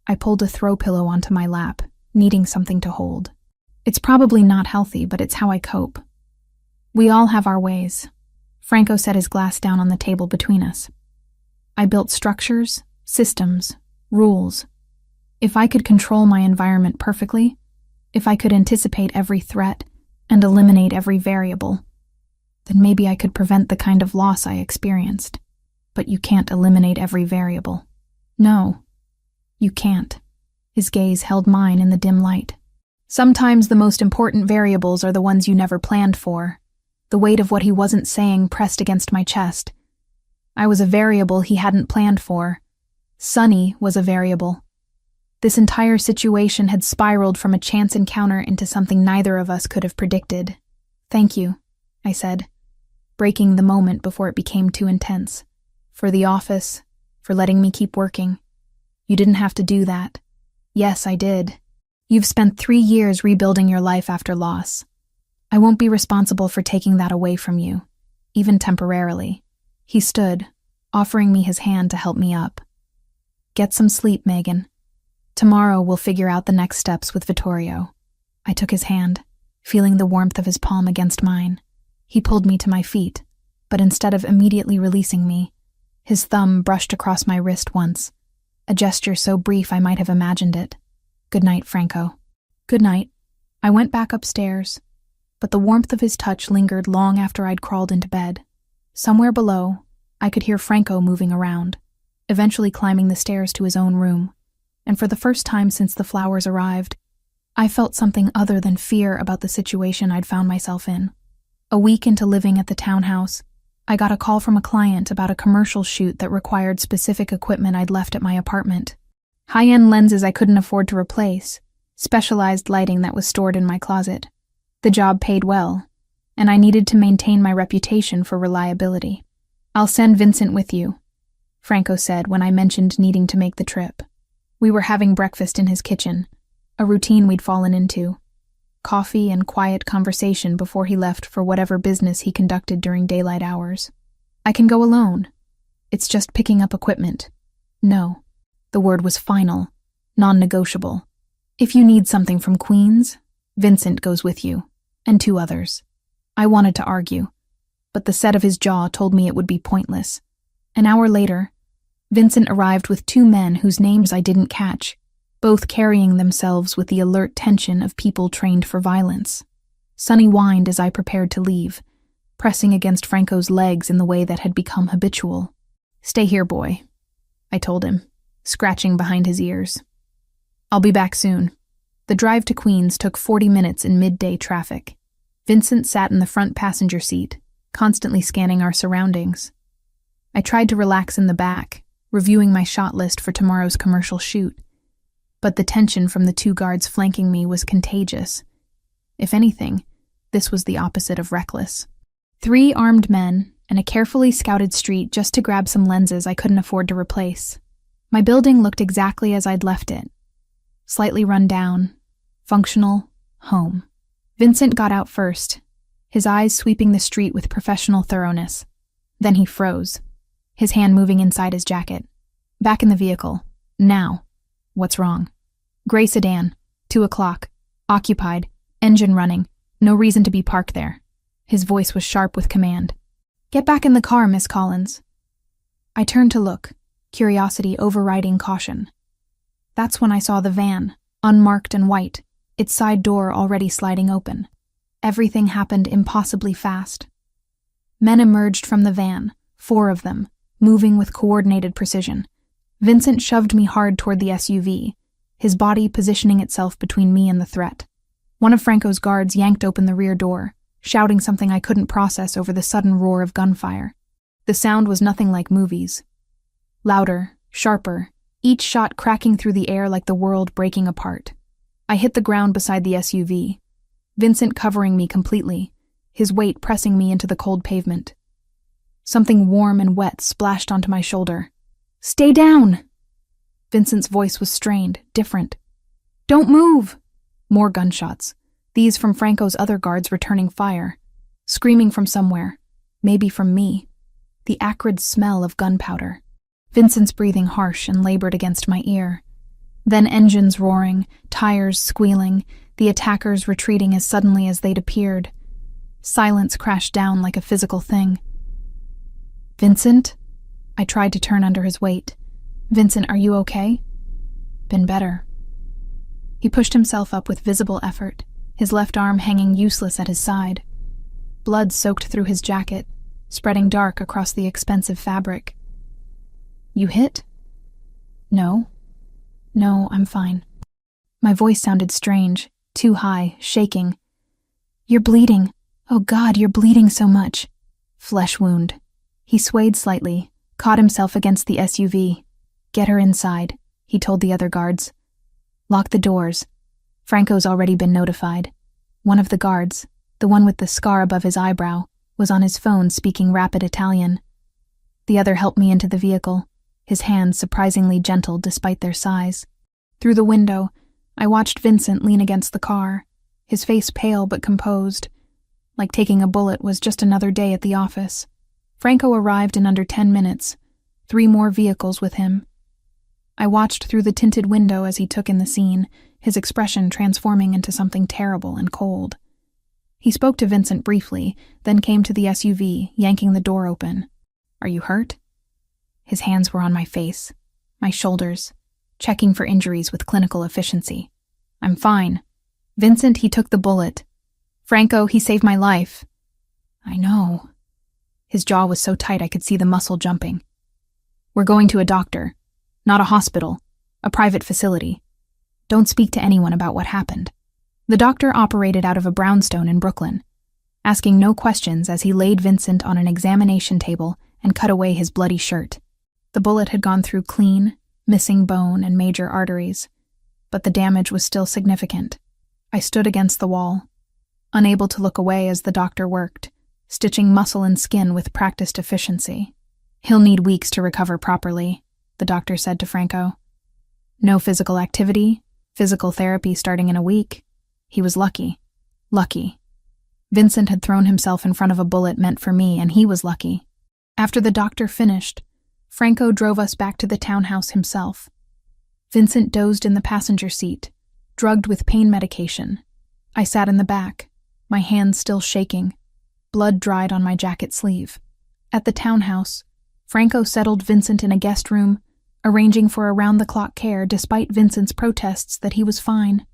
I pulled a throw pillow onto my lap, needing something to hold. "It's probably not healthy, but it's how I cope. We all have our ways." Franco set his glass down on the table between us. "I built structures, systems, rules. If I could control my environment perfectly, if I could anticipate every threat and eliminate every variable, then maybe I could prevent the kind of loss I experienced. But you can't eliminate every variable. No, you can't." His gaze held mine in the dim light. "Sometimes the most important variables are the ones you never planned for." The weight of what he wasn't saying pressed against my chest. I was a variable he hadn't planned for. Sonny was a variable. This entire situation had spiraled from a chance encounter into something neither of us could have predicted. "Thank you," I said, breaking the moment before it became too intense. "For the office, for letting me keep working. You didn't have to do that." "Yes, I did. You've spent 3 years rebuilding your life after loss. I won't be responsible for taking that away from you, even temporarily." He stood, offering me his hand to help me up. "Get some sleep, Megan. Tomorrow we'll figure out the next steps with Vittorio." I took his hand, feeling the warmth of his palm against mine. He pulled me to my feet, but instead of immediately releasing me, his thumb brushed across my wrist once, a gesture so brief I might have imagined it. "Good night, Franco." "Good night." I went back upstairs, but the warmth of his touch lingered long after I'd crawled into bed. Somewhere below, I could hear Franco moving around, eventually climbing the stairs to his own room, and for the first time since the flowers arrived, I felt something other than fear about the situation I'd found myself in. A week into living at the townhouse, I got a call from a client about a commercial shoot that required specific equipment I'd left at my apartment. High-end lenses I couldn't afford to replace, specialized lighting that was stored in my closet. The job paid well, and I needed to maintain my reputation for reliability. "I'll send Vincent with you," Franco said when I mentioned needing to make the trip. We were having breakfast in his kitchen, a routine we'd fallen into. Coffee and quiet conversation before he left for whatever business he conducted during daylight hours. "I can go alone. It's just picking up equipment." "No." The word was final, non-negotiable. "If you need something from Queens, Vincent goes with you, and 2 others. I wanted to argue, but the set of his jaw told me it would be pointless. An hour later, Vincent arrived with 2 men whose names I didn't catch, both carrying themselves with the alert tension of people trained for violence. Sonny whined as I prepared to leave, pressing against Franco's legs in the way that had become habitual. "Stay here, boy," I told him, scratching behind his ears. "I'll be back soon." The drive to Queens took 40 minutes in midday traffic. Vincent sat in the front passenger seat, constantly scanning our surroundings. I tried to relax in the back, reviewing my shot list for tomorrow's commercial shoot, but the tension from the 2 guards flanking me was contagious. If anything, this was the opposite of reckless. 3 armed men and a carefully scouted street just to grab some lenses I couldn't afford to replace. My building looked exactly as I'd left it. Slightly run down, functional, home. Vincent got out first, his eyes sweeping the street with professional thoroughness. Then he froze, his hand moving inside his jacket. "Back in the vehicle. Now." "What's wrong?" "Gray sedan, 2 o'clock, occupied, engine running, no reason to be parked there." His voice was sharp with command. "Get back in the car, Miss Collins." I turned to look, curiosity overriding caution. That's when I saw the van, unmarked and white, its side door already sliding open. Everything happened impossibly fast. Men emerged from the van, 4 of them, moving with coordinated precision. Vincent shoved me hard toward the SUV, his body positioning itself between me and the threat. One of Franco's guards yanked open the rear door, shouting something I couldn't process over the sudden roar of gunfire. The sound was nothing like movies. Louder, sharper, each shot cracking through the air like the world breaking apart. I hit the ground beside the SUV, Vincent covering me completely, his weight pressing me into the cold pavement. Something warm and wet splashed onto my shoulder. "Stay down!" Vincent's voice was strained, different. "Don't move!" More gunshots, these from Franco's other guards returning fire. Screaming from somewhere, maybe from me. The acrid smell of gunpowder. Vincent's breathing harsh and labored against my ear. Then engines roaring, tires squealing, the attackers retreating as suddenly as they'd appeared. Silence crashed down like a physical thing. "Vincent?" I tried to turn under his weight. "Vincent, are you okay?" "Been better." He pushed himself up with visible effort, his left arm hanging useless at his side. Blood soaked through his jacket, spreading dark across the expensive fabric. "You hit?" "No. No, I'm fine." My voice sounded strange, too high, shaking. "You're bleeding. Oh God, you're bleeding so much." "Flesh wound." He swayed slightly, caught himself against the SUV. "Get her inside," he told the other guards. Lock the doors. Franco's already been notified. One of the guards, the one with the scar above his eyebrow, was on his phone speaking rapid Italian. The other helped me into the vehicle, his hands surprisingly gentle despite their size. Through the window, I watched Vincent lean against the car, his face pale but composed. Like taking a bullet was just another day at the office. Franco arrived in under 10 minutes, 3 more vehicles with him. I watched through the tinted window as he took in the scene, his expression transforming into something terrible and cold. He spoke to Vincent briefly, then came to the SUV, yanking the door open. "Are you hurt?" His hands were on my face, my shoulders, checking for injuries with clinical efficiency. "I'm fine." "Vincent, he took the bullet." "Franco, he saved my life." "I know." His jaw was so tight I could see the muscle jumping. "We're going to a doctor. Not a hospital. A private facility. Don't speak to anyone about what happened." The doctor operated out of a brownstone in Brooklyn, asking no questions as he laid Vincent on an examination table and cut away his bloody shirt. The bullet had gone through clean, missing bone and major arteries, but the damage was still significant. I stood against the wall, unable to look away as the doctor worked, stitching muscle and skin with practiced efficiency. "He'll need weeks to recover properly," the doctor said to Franco. "No physical activity, physical therapy starting in a week." He was lucky. Lucky. Vincent had thrown himself in front of a bullet meant for me, and he was lucky. After the doctor finished, Franco drove us back to the townhouse himself. Vincent dozed in the passenger seat, drugged with pain medication. I sat in the back, my hands still shaking, blood dried on my jacket sleeve. At the townhouse, Franco settled Vincent in a guest room, arranging for around-the-clock care despite Vincent's protests that he was fine.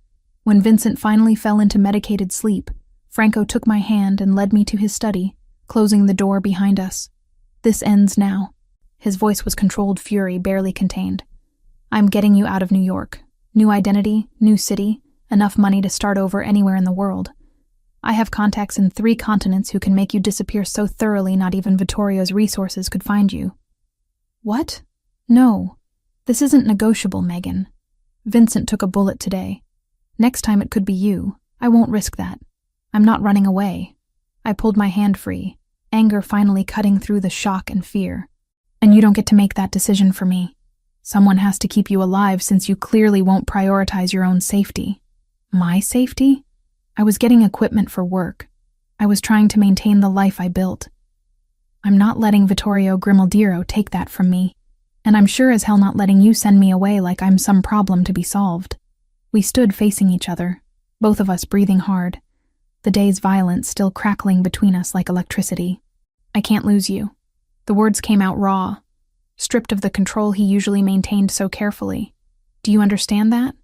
When Vincent finally fell into medicated sleep, Franco took my hand and led me to his study, closing the door behind us. "This ends now." His voice was controlled fury, barely contained. "I'm getting you out of New York. New identity, new city, enough money to start over anywhere in the world. I have contacts in 3 continents who can make you disappear so thoroughly not even Vittorio's resources could find you." "What? No. This isn't negotiable, Megan. Vincent took a bullet today. Next time it could be you. I won't risk that. I'm not running away." I pulled my hand free, anger finally cutting through the shock and fear. "And you don't get to make that decision for me. Someone has to keep you alive since you clearly won't prioritize your own safety." "My safety?" I was getting equipment for work. I was trying to maintain the life I built. "I'm not letting Vittorio Grimaldiro take that from me, and I'm sure as hell not letting you send me away like I'm some problem to be solved." We stood facing each other, both of us breathing hard, the day's violence still crackling between us like electricity. "I can't lose you." The words came out raw, stripped of the control he usually maintained so carefully. "Do you understand that?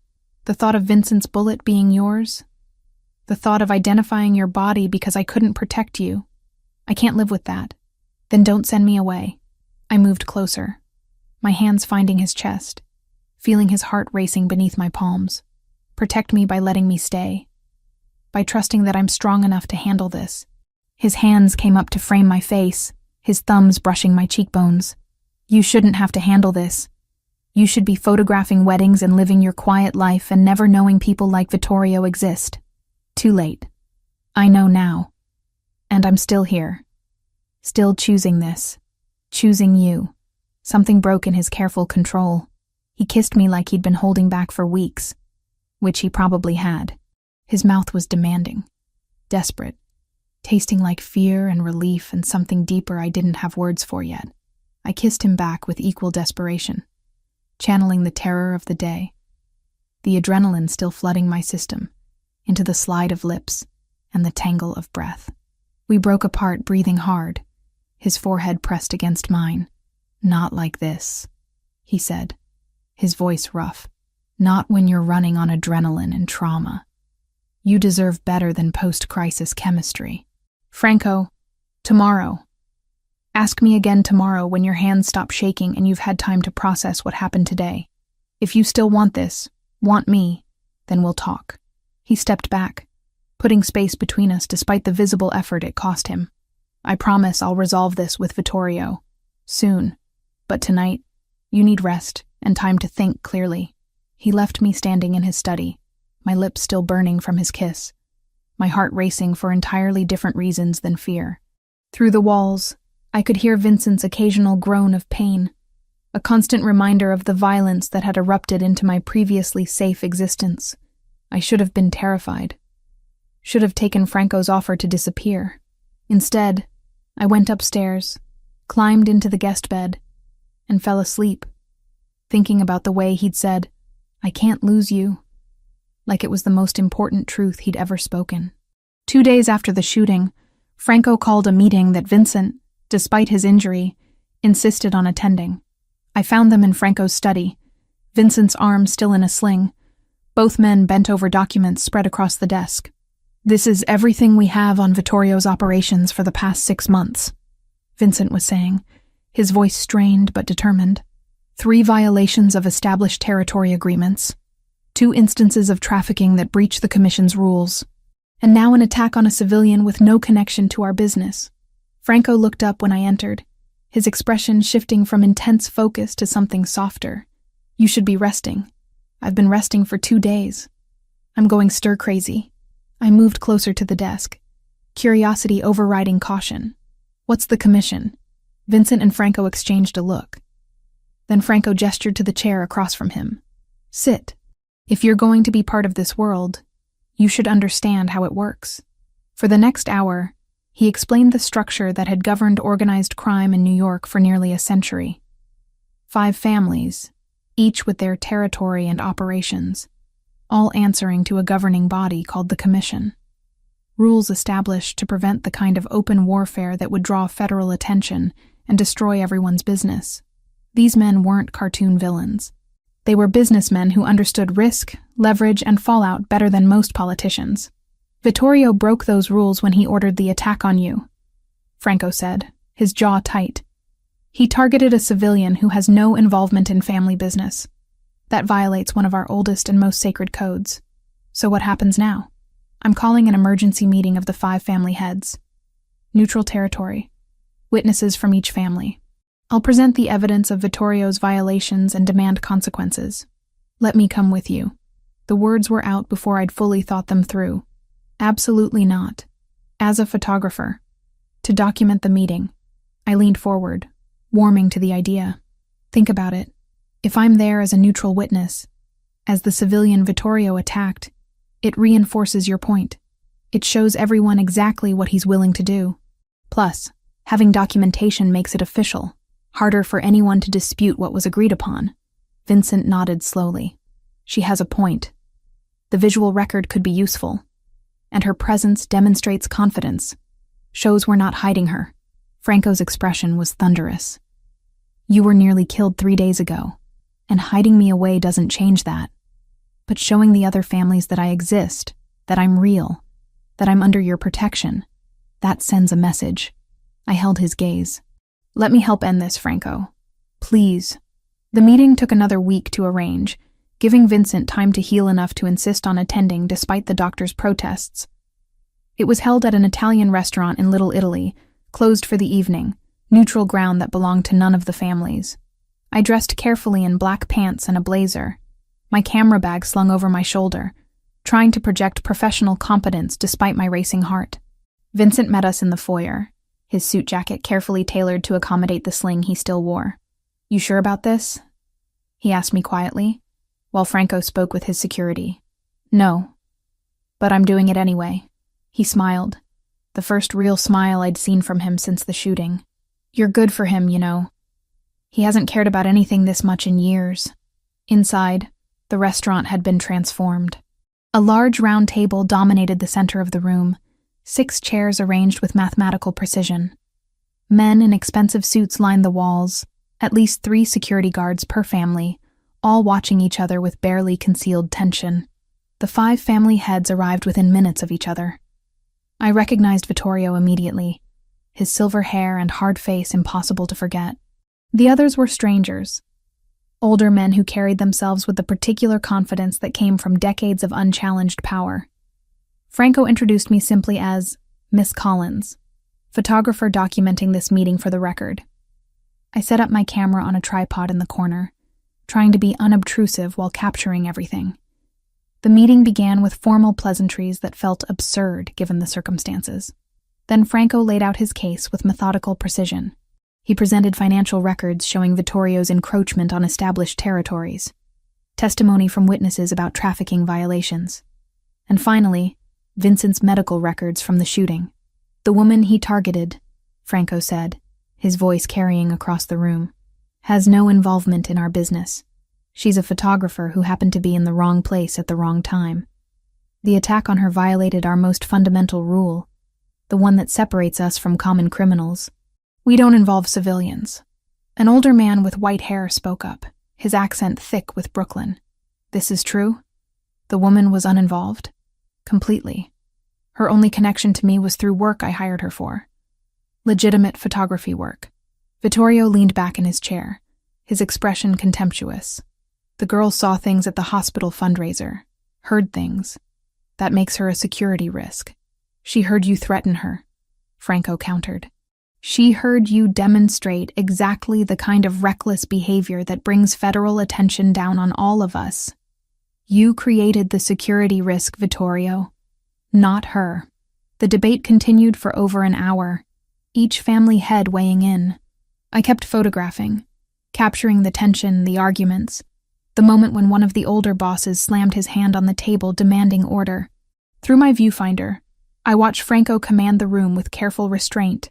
The thought of Vincent's bullet being yours? The thought of identifying your body because I couldn't protect you? I can't live with that. Then don't send me away." I moved closer, my hands finding his chest, feeling his heart racing beneath my palms. "Protect me by letting me stay. By trusting that I'm strong enough to handle this." His hands came up to frame my face, his thumbs brushing my cheekbones. "You shouldn't have to handle this. You should be photographing weddings and living your quiet life and never knowing people like Vittorio exist. Too late. I know now. And I'm still here. Still choosing this. Choosing you." Something broke in his careful control. He kissed me like he'd been holding back for weeks, which he probably had. His mouth was demanding, desperate, tasting like fear and relief and something deeper I didn't have words for yet. I kissed him back with equal desperation, channeling the terror of the day, the adrenaline still flooding my system, into the slide of lips and the tangle of breath. We broke apart, breathing hard, his forehead pressed against mine. "Not like this," he said, his voice rough. "Not when you're running on adrenaline and trauma. You deserve better than post-crisis chemistry." "Franco, tomorrow. Ask me again tomorrow when your hands stop shaking and you've had time to process what happened today. If you still want this, want me, then we'll talk." He stepped back, putting space between us despite the visible effort it cost him. "I promise I'll resolve this with Vittorio. Soon. But tonight, you need rest and time to think clearly." He left me standing in his study, my lips still burning from his kiss, my heart racing for entirely different reasons than fear. Through the walls, I could hear Vincent's occasional groan of pain, a constant reminder of the violence that had erupted into my previously safe existence. I should have been terrified. Should have taken Franco's offer to disappear. Instead, I went upstairs, climbed into the guest bed, and fell asleep, thinking about the way he'd said, "I can't lose you," like it was the most important truth he'd ever spoken. 2 days after the shooting, Franco called a meeting that Vincent, despite his injury, insisted on attending. I found them in Franco's study, Vincent's arm still in a sling, both men bent over documents spread across the desk. "This is everything we have on Vittorio's operations for the past 6 months," Vincent was saying, his voice strained but determined. 3 violations of established territory agreements, 2 instances of trafficking that breach the Commission's rules, and now an attack on a civilian with no connection to our business. Franco looked up when I entered, his expression shifting from intense focus to something softer. "You should be resting. I've been resting for 2 days. I'm going stir-crazy." I moved closer to the desk, curiosity overriding caution. "What's the Commission?" Vincent and Franco exchanged a look. Then Franco gestured to the chair across from him. "Sit. If you're going to be part of this world, you should understand how it works." For the next hour, he explained the structure that had governed organized crime in New York for nearly a century. 5 families, each with their territory and operations, all answering to a governing body called the Commission. Rules established to prevent the kind of open warfare that would draw federal attention and destroy everyone's business. These men weren't cartoon villains. They were businessmen who understood risk, leverage, and fallout better than most politicians. "Vittorio broke those rules when he ordered the attack on you," Franco said, his jaw tight. "He targeted a civilian who has no involvement in family business. That violates one of our oldest and most sacred codes. So what happens now? I'm calling an emergency meeting of the 5 family heads. Neutral territory. Witnesses from each family. I'll present the evidence of Vittorio's violations and demand consequences. Let me come with you." The words were out before I'd fully thought them through. Absolutely not. As a photographer. To document the meeting. I leaned forward, warming to the idea. Think about it. If I'm there as a neutral witness, as the civilian Vittorio attacked, it reinforces your point. It shows everyone exactly what he's willing to do. Plus, having documentation makes it official, harder for anyone to dispute what was agreed upon. Vincent nodded slowly. She has a point. The visual record could be useful. And her presence demonstrates confidence, shows we're not hiding her. Franco's expression was thunderous. "You were nearly killed 3 days ago, and hiding me away doesn't change that. But showing the other families that I exist, that I'm real, that I'm under your protection, that sends a message." I held his gaze. "Let me help end this, Franco. Please." The meeting took another week to arrange, giving Vincent time to heal enough to insist on attending despite the doctor's protests. It was held at an Italian restaurant in Little Italy, closed for the evening, neutral ground that belonged to none of the families. I dressed carefully in black pants and a blazer, my camera bag slung over my shoulder, trying to project professional competence despite my racing heart. Vincent met us in the foyer, his suit jacket carefully tailored to accommodate the sling he still wore. "You sure about this?" he asked me quietly, while Franco spoke with his security. "No, but I'm doing it anyway." He smiled, the first real smile I'd seen from him since the shooting. "You're good for him, you know. He hasn't cared about anything this much in years." Inside, the restaurant had been transformed. A large round table dominated the center of the room, 6 chairs arranged with mathematical precision. Men in expensive suits lined the walls, at least 3 security guards per family, all watching each other with barely concealed tension. The 5 family heads arrived within minutes of each other. I recognized Vittorio immediately, his silver hair and hard face impossible to forget. The others were strangers, older men who carried themselves with the particular confidence that came from decades of unchallenged power. Franco introduced me simply as Miss Collins, photographer documenting this meeting for the record. I set up my camera on a tripod in the corner, trying to be unobtrusive while capturing everything. The meeting began with formal pleasantries that felt absurd given the circumstances. Then Franco laid out his case with methodical precision. He presented financial records showing Vittorio's encroachment on established territories, testimony from witnesses about trafficking violations, and finally, Vincent's medical records from the shooting. "The woman he targeted," Franco said, his voice carrying across the room, "has no involvement in our business. She's a photographer who happened to be in the wrong place at the wrong time. The attack on her violated our most fundamental rule, the one that separates us from common criminals. We don't involve civilians." An older man with white hair spoke up, his accent thick with Brooklyn. "This is true? The woman was uninvolved?" "Completely. Her only connection to me was through work I hired her for. Legitimate photography work." Vittorio leaned back in his chair, his expression contemptuous. "The girl saw things at the hospital fundraiser, heard things. That makes her a security risk. She heard you threaten her," Franco countered. "She heard you demonstrate exactly the kind of reckless behavior that brings federal attention down on all of us. You created the security risk, Vittorio, not her." The debate continued for over an hour, each family head weighing in. I kept photographing, capturing the tension, the arguments, the moment when one of the older bosses slammed his hand on the table demanding order. Through my viewfinder, I watched Franco command the room with careful restraint,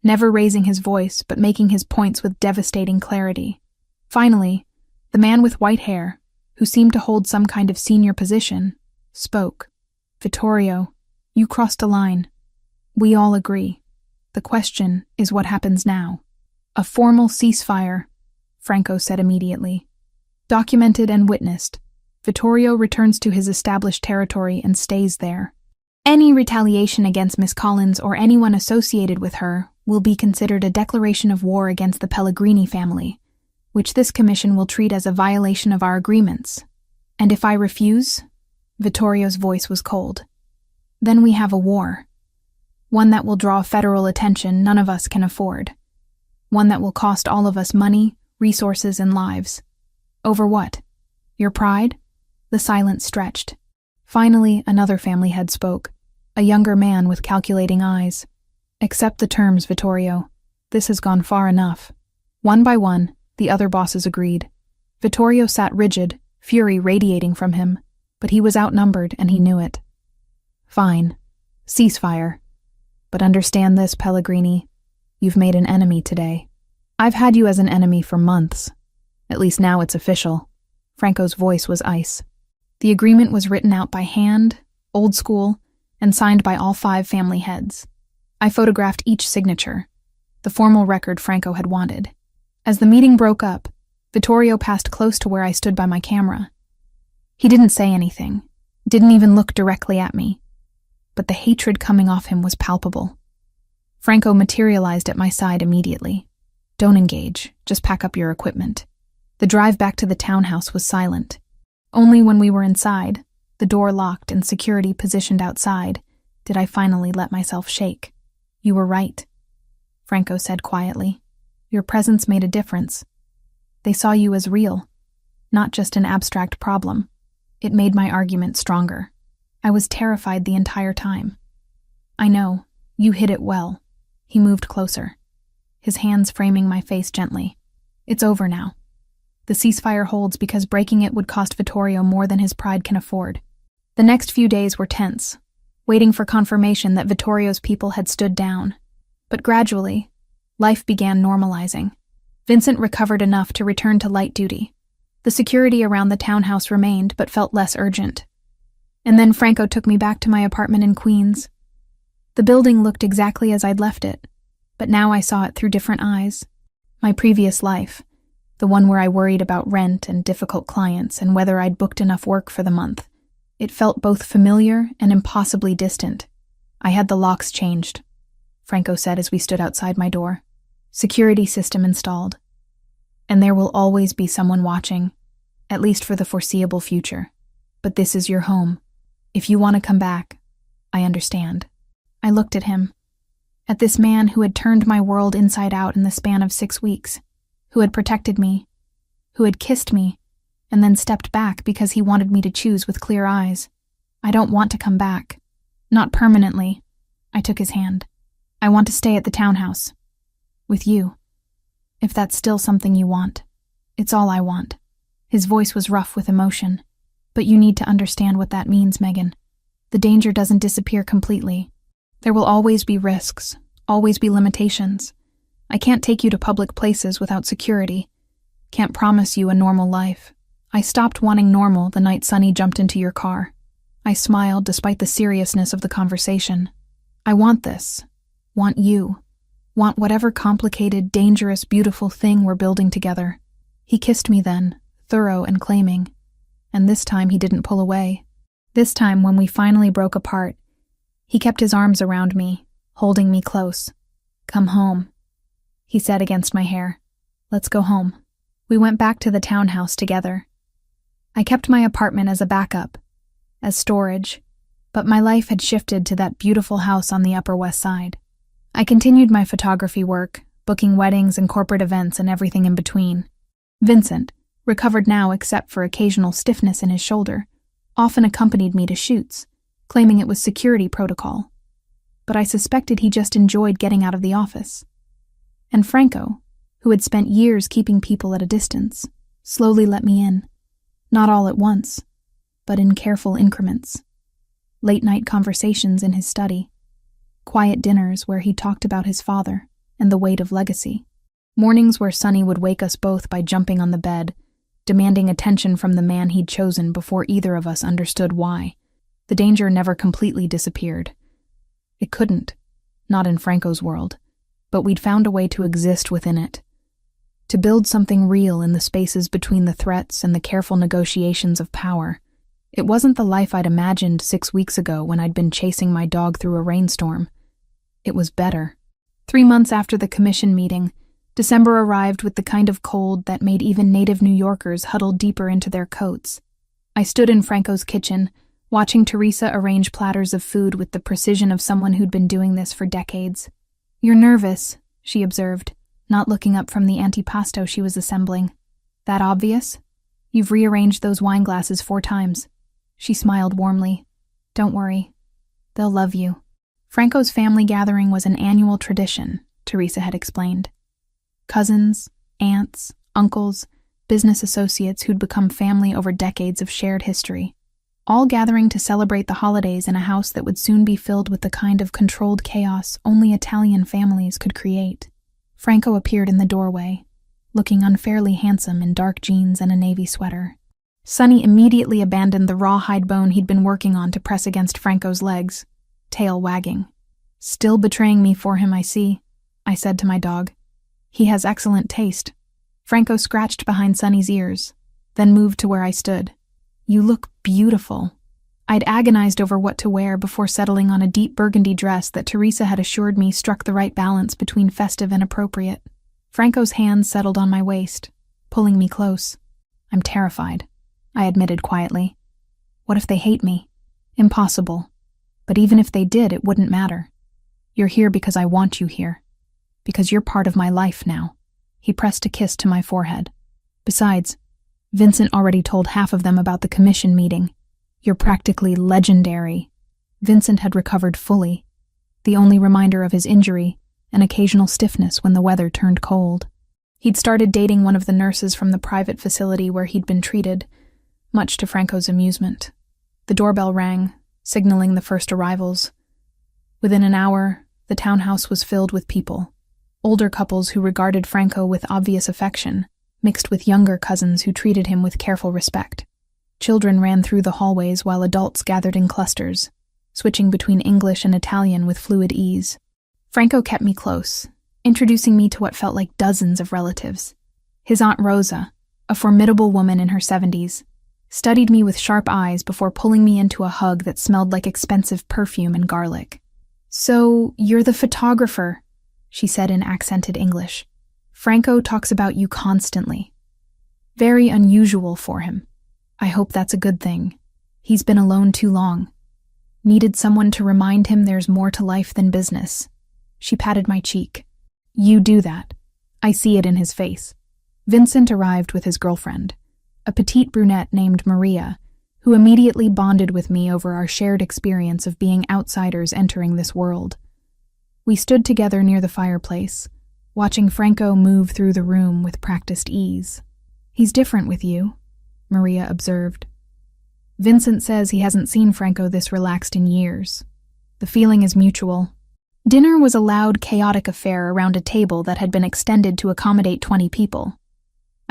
never raising his voice but making his points with devastating clarity. Finally, the man with white hair, who seemed to hold some kind of senior position, spoke. "Vittorio, you crossed a line. We all agree. The question is what happens now." "A formal ceasefire," Franco said immediately. "Documented and witnessed. Vittorio returns to his established territory and stays there. Any retaliation against Miss Collins or anyone associated with her will be considered a declaration of war against the Pellegrini family, which this commission will treat as a violation of our agreements. And if I refuse," Vittorio's voice was cold, "then we have a war. One that will draw federal attention none of us can afford. One that will cost all of us money, resources, and lives. Over what? Your pride?" The silence stretched. Finally, another family head spoke, a younger man with calculating eyes. "Accept the terms, Vittorio. This has gone far enough." One by one, the other bosses agreed. Vittorio sat rigid, fury radiating from him, but he was outnumbered and he knew it. "Fine. Ceasefire. But understand this, Pellegrini. You've made an enemy today. I've had you as an enemy for months. At least now it's official." Franco's voice was ice. The agreement was written out by hand, old school, and signed by all 5 family heads. I photographed each signature, the formal record Franco had wanted. As the meeting broke up, Vittorio passed close to where I stood by my camera. He didn't say anything, didn't even look directly at me, but the hatred coming off him was palpable. Franco materialized at my side immediately. "Don't engage, just pack up your equipment." The drive back to the townhouse was silent. Only when we were inside, the door locked and security positioned outside, did I finally let myself shake. "You were right," Franco said quietly. "Your presence made a difference. They saw you as real, not just an abstract problem. It made my argument stronger. I was terrified the entire time." "I know, you hid it well." He moved closer, his hands framing my face gently. "It's over now. The ceasefire holds because breaking it would cost Vittorio more than his pride can afford." The next few days were tense, waiting for confirmation that Vittorio's people had stood down. But gradually, life began normalizing. Vincent recovered enough to return to light duty. The security around the townhouse remained, but felt less urgent. And then Franco took me back to my apartment in Queens. The building looked exactly as I'd left it, but now I saw it through different eyes. My previous life, the one where I worried about rent and difficult clients and whether I'd booked enough work for the month. It felt both familiar and impossibly distant. "I had the locks changed," Franco said as we stood outside my door. "Security system installed. And there will always be someone watching, at least for the foreseeable future. But this is your home. If you want to come back, I understand." I looked at him, at this man who had turned my world inside out in the span of 6 weeks, who had protected me, who had kissed me and then stepped back because he wanted me to choose with clear eyes. I don't want to come back. Not permanently. I took his hand. I want to stay at the townhouse. With you. If that's still something you want. It's all I want. His voice was rough with emotion. But you need to understand what that means, Megan. The danger doesn't disappear completely. There will always be risks, always be limitations. I can't take you to public places without security. Can't promise you a normal life. I stopped wanting normal the night Sonny jumped into your car. I smiled despite the seriousness of the conversation. I want this. Want you. Want whatever complicated, dangerous, beautiful thing we're building together. He kissed me then, thorough and claiming. And this time he didn't pull away. This time, when we finally broke apart, he kept his arms around me, holding me close. Come home, he said against my hair. Let's go home. We went back to the townhouse together. I kept my apartment as a backup, as storage, but my life had shifted to that beautiful house on the Upper West Side. I continued my photography work, booking weddings and corporate events and everything in between. Vincent, recovered now except for occasional stiffness in his shoulder, often accompanied me to shoots, claiming it was security protocol. But I suspected he just enjoyed getting out of the office. And Franco, who had spent years keeping people at a distance, slowly let me in. Not all at once, but in careful increments. Late-night conversations in his study. Quiet dinners where he talked about his father and the weight of legacy. Mornings where Sonny would wake us both by jumping on the bed, demanding attention from the man he'd chosen before either of us understood why. The danger never completely disappeared. It couldn't, not in Franco's world, but we'd found a way to exist within it. To build something real in the spaces between the threats and the careful negotiations of power. It wasn't the life I'd imagined 6 weeks ago when I'd been chasing my dog through a rainstorm. It was better. 3 months after the commission meeting, December arrived with the kind of cold that made even native New Yorkers huddle deeper into their coats. I stood in Franco's kitchen, watching Teresa arrange platters of food with the precision of someone who'd been doing this for decades. "You're nervous," she observed, not looking up from the antipasto she was assembling. "That obvious? You've rearranged those wine glasses 4 times. She smiled warmly. "Don't worry. They'll love you." Franco's family gathering was an annual tradition, Teresa had explained. Cousins, aunts, uncles, business associates who'd become family over decades of shared history, all gathering to celebrate the holidays in a house that would soon be filled with the kind of controlled chaos only Italian families could create. Franco appeared in the doorway, looking unfairly handsome in dark jeans and a navy sweater. Sonny immediately abandoned the rawhide bone he'd been working on to press against Franco's legs, tail wagging. "Still betraying me for him, I see," I said to my dog. "He has excellent taste." Franco scratched behind Sonny's ears, then moved to where I stood. "You look beautiful." I'd agonized over what to wear before settling on a deep burgundy dress that Teresa had assured me struck the right balance between festive and appropriate. Franco's hands settled on my waist, pulling me close. "I'm terrified," I admitted quietly. "What if they hate me?" "Impossible. But even if they did, it wouldn't matter. You're here because I want you here. Because you're part of my life now." He pressed a kiss to my forehead. "Besides, Vincent already told half of them about the commission meeting. You're practically legendary." Vincent had recovered fully, the only reminder of his injury, an occasional stiffness when the weather turned cold. He'd started dating one of the nurses from the private facility where he'd been treated, much to Franco's amusement. The doorbell rang, signaling the first arrivals. Within an hour, the townhouse was filled with people. Older couples who regarded Franco with obvious affection, mixed with younger cousins who treated him with careful respect. Children ran through the hallways while adults gathered in clusters, switching between English and Italian with fluid ease. Franco kept me close, introducing me to what felt like dozens of relatives. His Aunt Rosa, a formidable woman in her 70s, studied me with sharp eyes before pulling me into a hug that smelled like expensive perfume and garlic. "So, you're the photographer," she said in accented English. "Franco talks about you constantly. Very unusual for him. I hope that's a good thing. He's been alone too long. Needed someone to remind him there's more to life than business." She patted my cheek. "You do that. I see it in his face. Vincent arrived with his girlfriend, a petite brunette named Maria, who immediately bonded with me over our shared experience of being outsiders entering this world. We stood together near the fireplace, watching Franco move through the room with practiced ease. "He's different with you," Maria observed. "Vincent says he hasn't seen Franco this relaxed in years. The feeling is mutual." Dinner was a loud, chaotic affair around a table that had been extended to accommodate 20 people.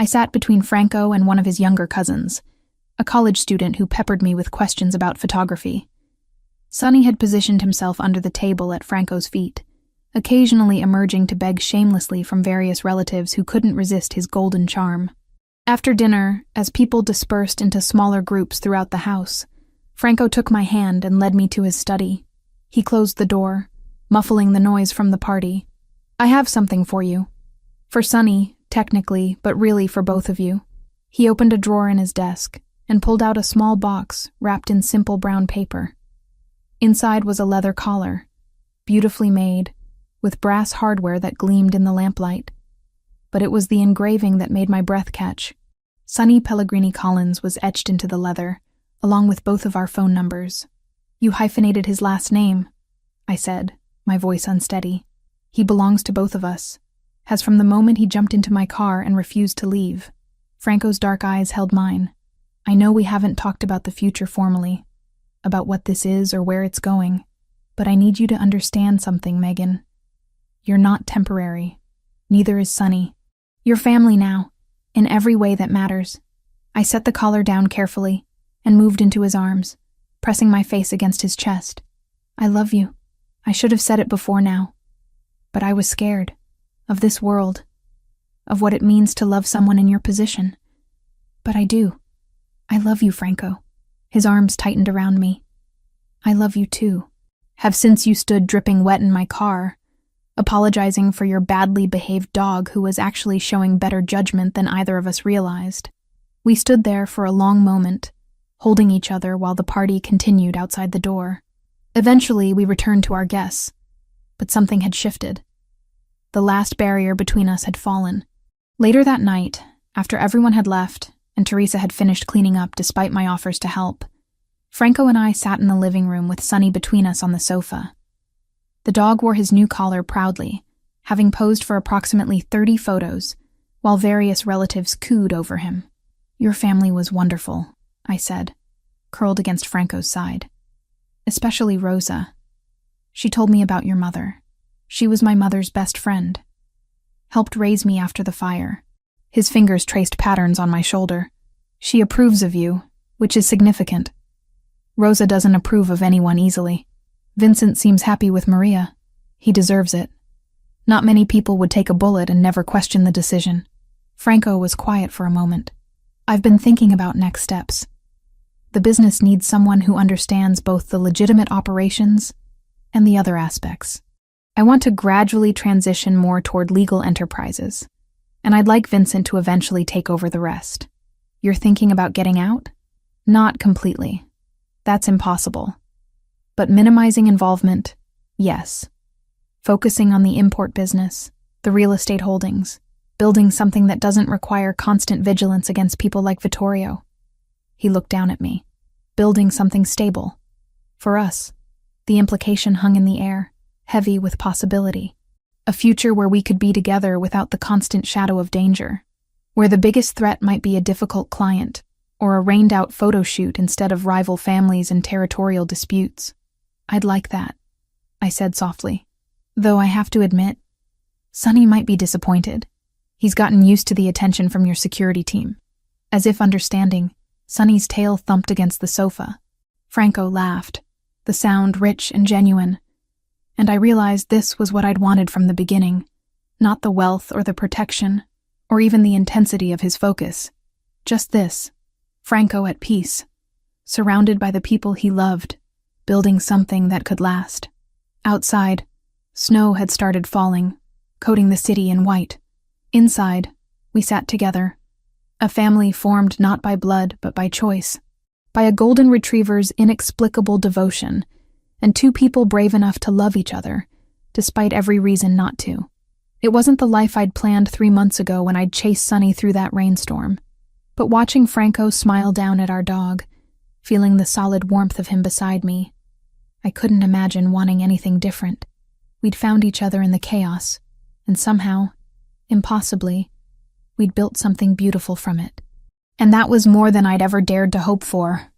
I sat between Franco and one of his younger cousins, a college student who peppered me with questions about photography. Sonny had positioned himself under the table at Franco's feet, occasionally emerging to beg shamelessly from various relatives who couldn't resist his golden charm. After dinner, as people dispersed into smaller groups throughout the house, Franco took my hand and led me to his study. He closed the door, muffling the noise from the party. "I have something for you. For Sonny, technically, but really for both of you." He opened a drawer in his desk and pulled out a small box wrapped in simple brown paper. Inside was a leather collar, beautifully made, with brass hardware that gleamed in the lamplight. But it was the engraving that made my breath catch. Sonny Pellegrini Collins was etched into the leather, along with both of our phone numbers. "You hyphenated his last name," I said, my voice unsteady. "He belongs to both of us, has from the moment he jumped into my car and refused to leave." Franco's dark eyes held mine. "I know we haven't talked about the future formally, about what this is or where it's going, but I need you to understand something, Megan. You're not temporary. Neither is Sonny. You're family now, in every way that matters." I set the collar down carefully and moved into his arms, pressing my face against his chest. "I love you. I should have said it before now. But I was scared. Of this world. Of what it means to love someone in your position. But I do. I love you, Franco." His arms tightened around me. "I love you too. Have since you stood dripping wet in my car, apologizing for your badly behaved dog who was actually showing better judgment than either of us realized." We stood there for a long moment, holding each other while the party continued outside the door. Eventually, we returned to our guests, but something had shifted. The last barrier between us had fallen. Later that night, after everyone had left and Teresa had finished cleaning up despite my offers to help, Franco and I sat in the living room with Sonny between us on the sofa. The dog wore his new collar proudly, having posed for approximately 30 photos, while various relatives cooed over him. "Your family was wonderful," I said, curled against Franco's side. "Especially Rosa. She told me about your mother. She was my mother's best friend. Helped raise me after the fire." His fingers traced patterns on my shoulder. "She approves of you, which is significant. Rosa doesn't approve of anyone easily. Vincent seems happy with Maria. He deserves it. Not many people would take a bullet and never question the decision." Franco was quiet for a moment. "I've been thinking about next steps. The business needs someone who understands both the legitimate operations and the other aspects. I want to gradually transition more toward legal enterprises, and I'd like Vincent to eventually take over the rest." "You're thinking about getting out?" "Not completely. That's impossible. But minimizing involvement, yes. Focusing on the import business, the real estate holdings, building something that doesn't require constant vigilance against people like Vittorio." He looked down at me. "Building something stable. For us." The implication hung in the air, heavy with possibility. A future where we could be together without the constant shadow of danger. Where the biggest threat might be a difficult client, or a rained-out photo shoot instead of rival families and territorial disputes. "I'd like that," I said softly. "Though I have to admit, Sonny might be disappointed. He's gotten used to the attention from your security team." As if understanding, Sonny's tail thumped against the sofa. Franco laughed, the sound rich and genuine. And I realized this was what I'd wanted from the beginning. Not the wealth or the protection, or even the intensity of his focus. Just this, Franco at peace, surrounded by the people he loved, building something that could last. Outside, snow had started falling, coating the city in white. Inside, we sat together, a family formed not by blood but by choice, by a golden retriever's inexplicable devotion, and two people brave enough to love each other, despite every reason not to. It wasn't the life I'd planned 3 months ago when I'd chased Sonny through that rainstorm. But watching Franco smile down at our dog, feeling the solid warmth of him beside me, I couldn't imagine wanting anything different. We'd found each other in the chaos, and somehow, impossibly, we'd built something beautiful from it. And that was more than I'd ever dared to hope for.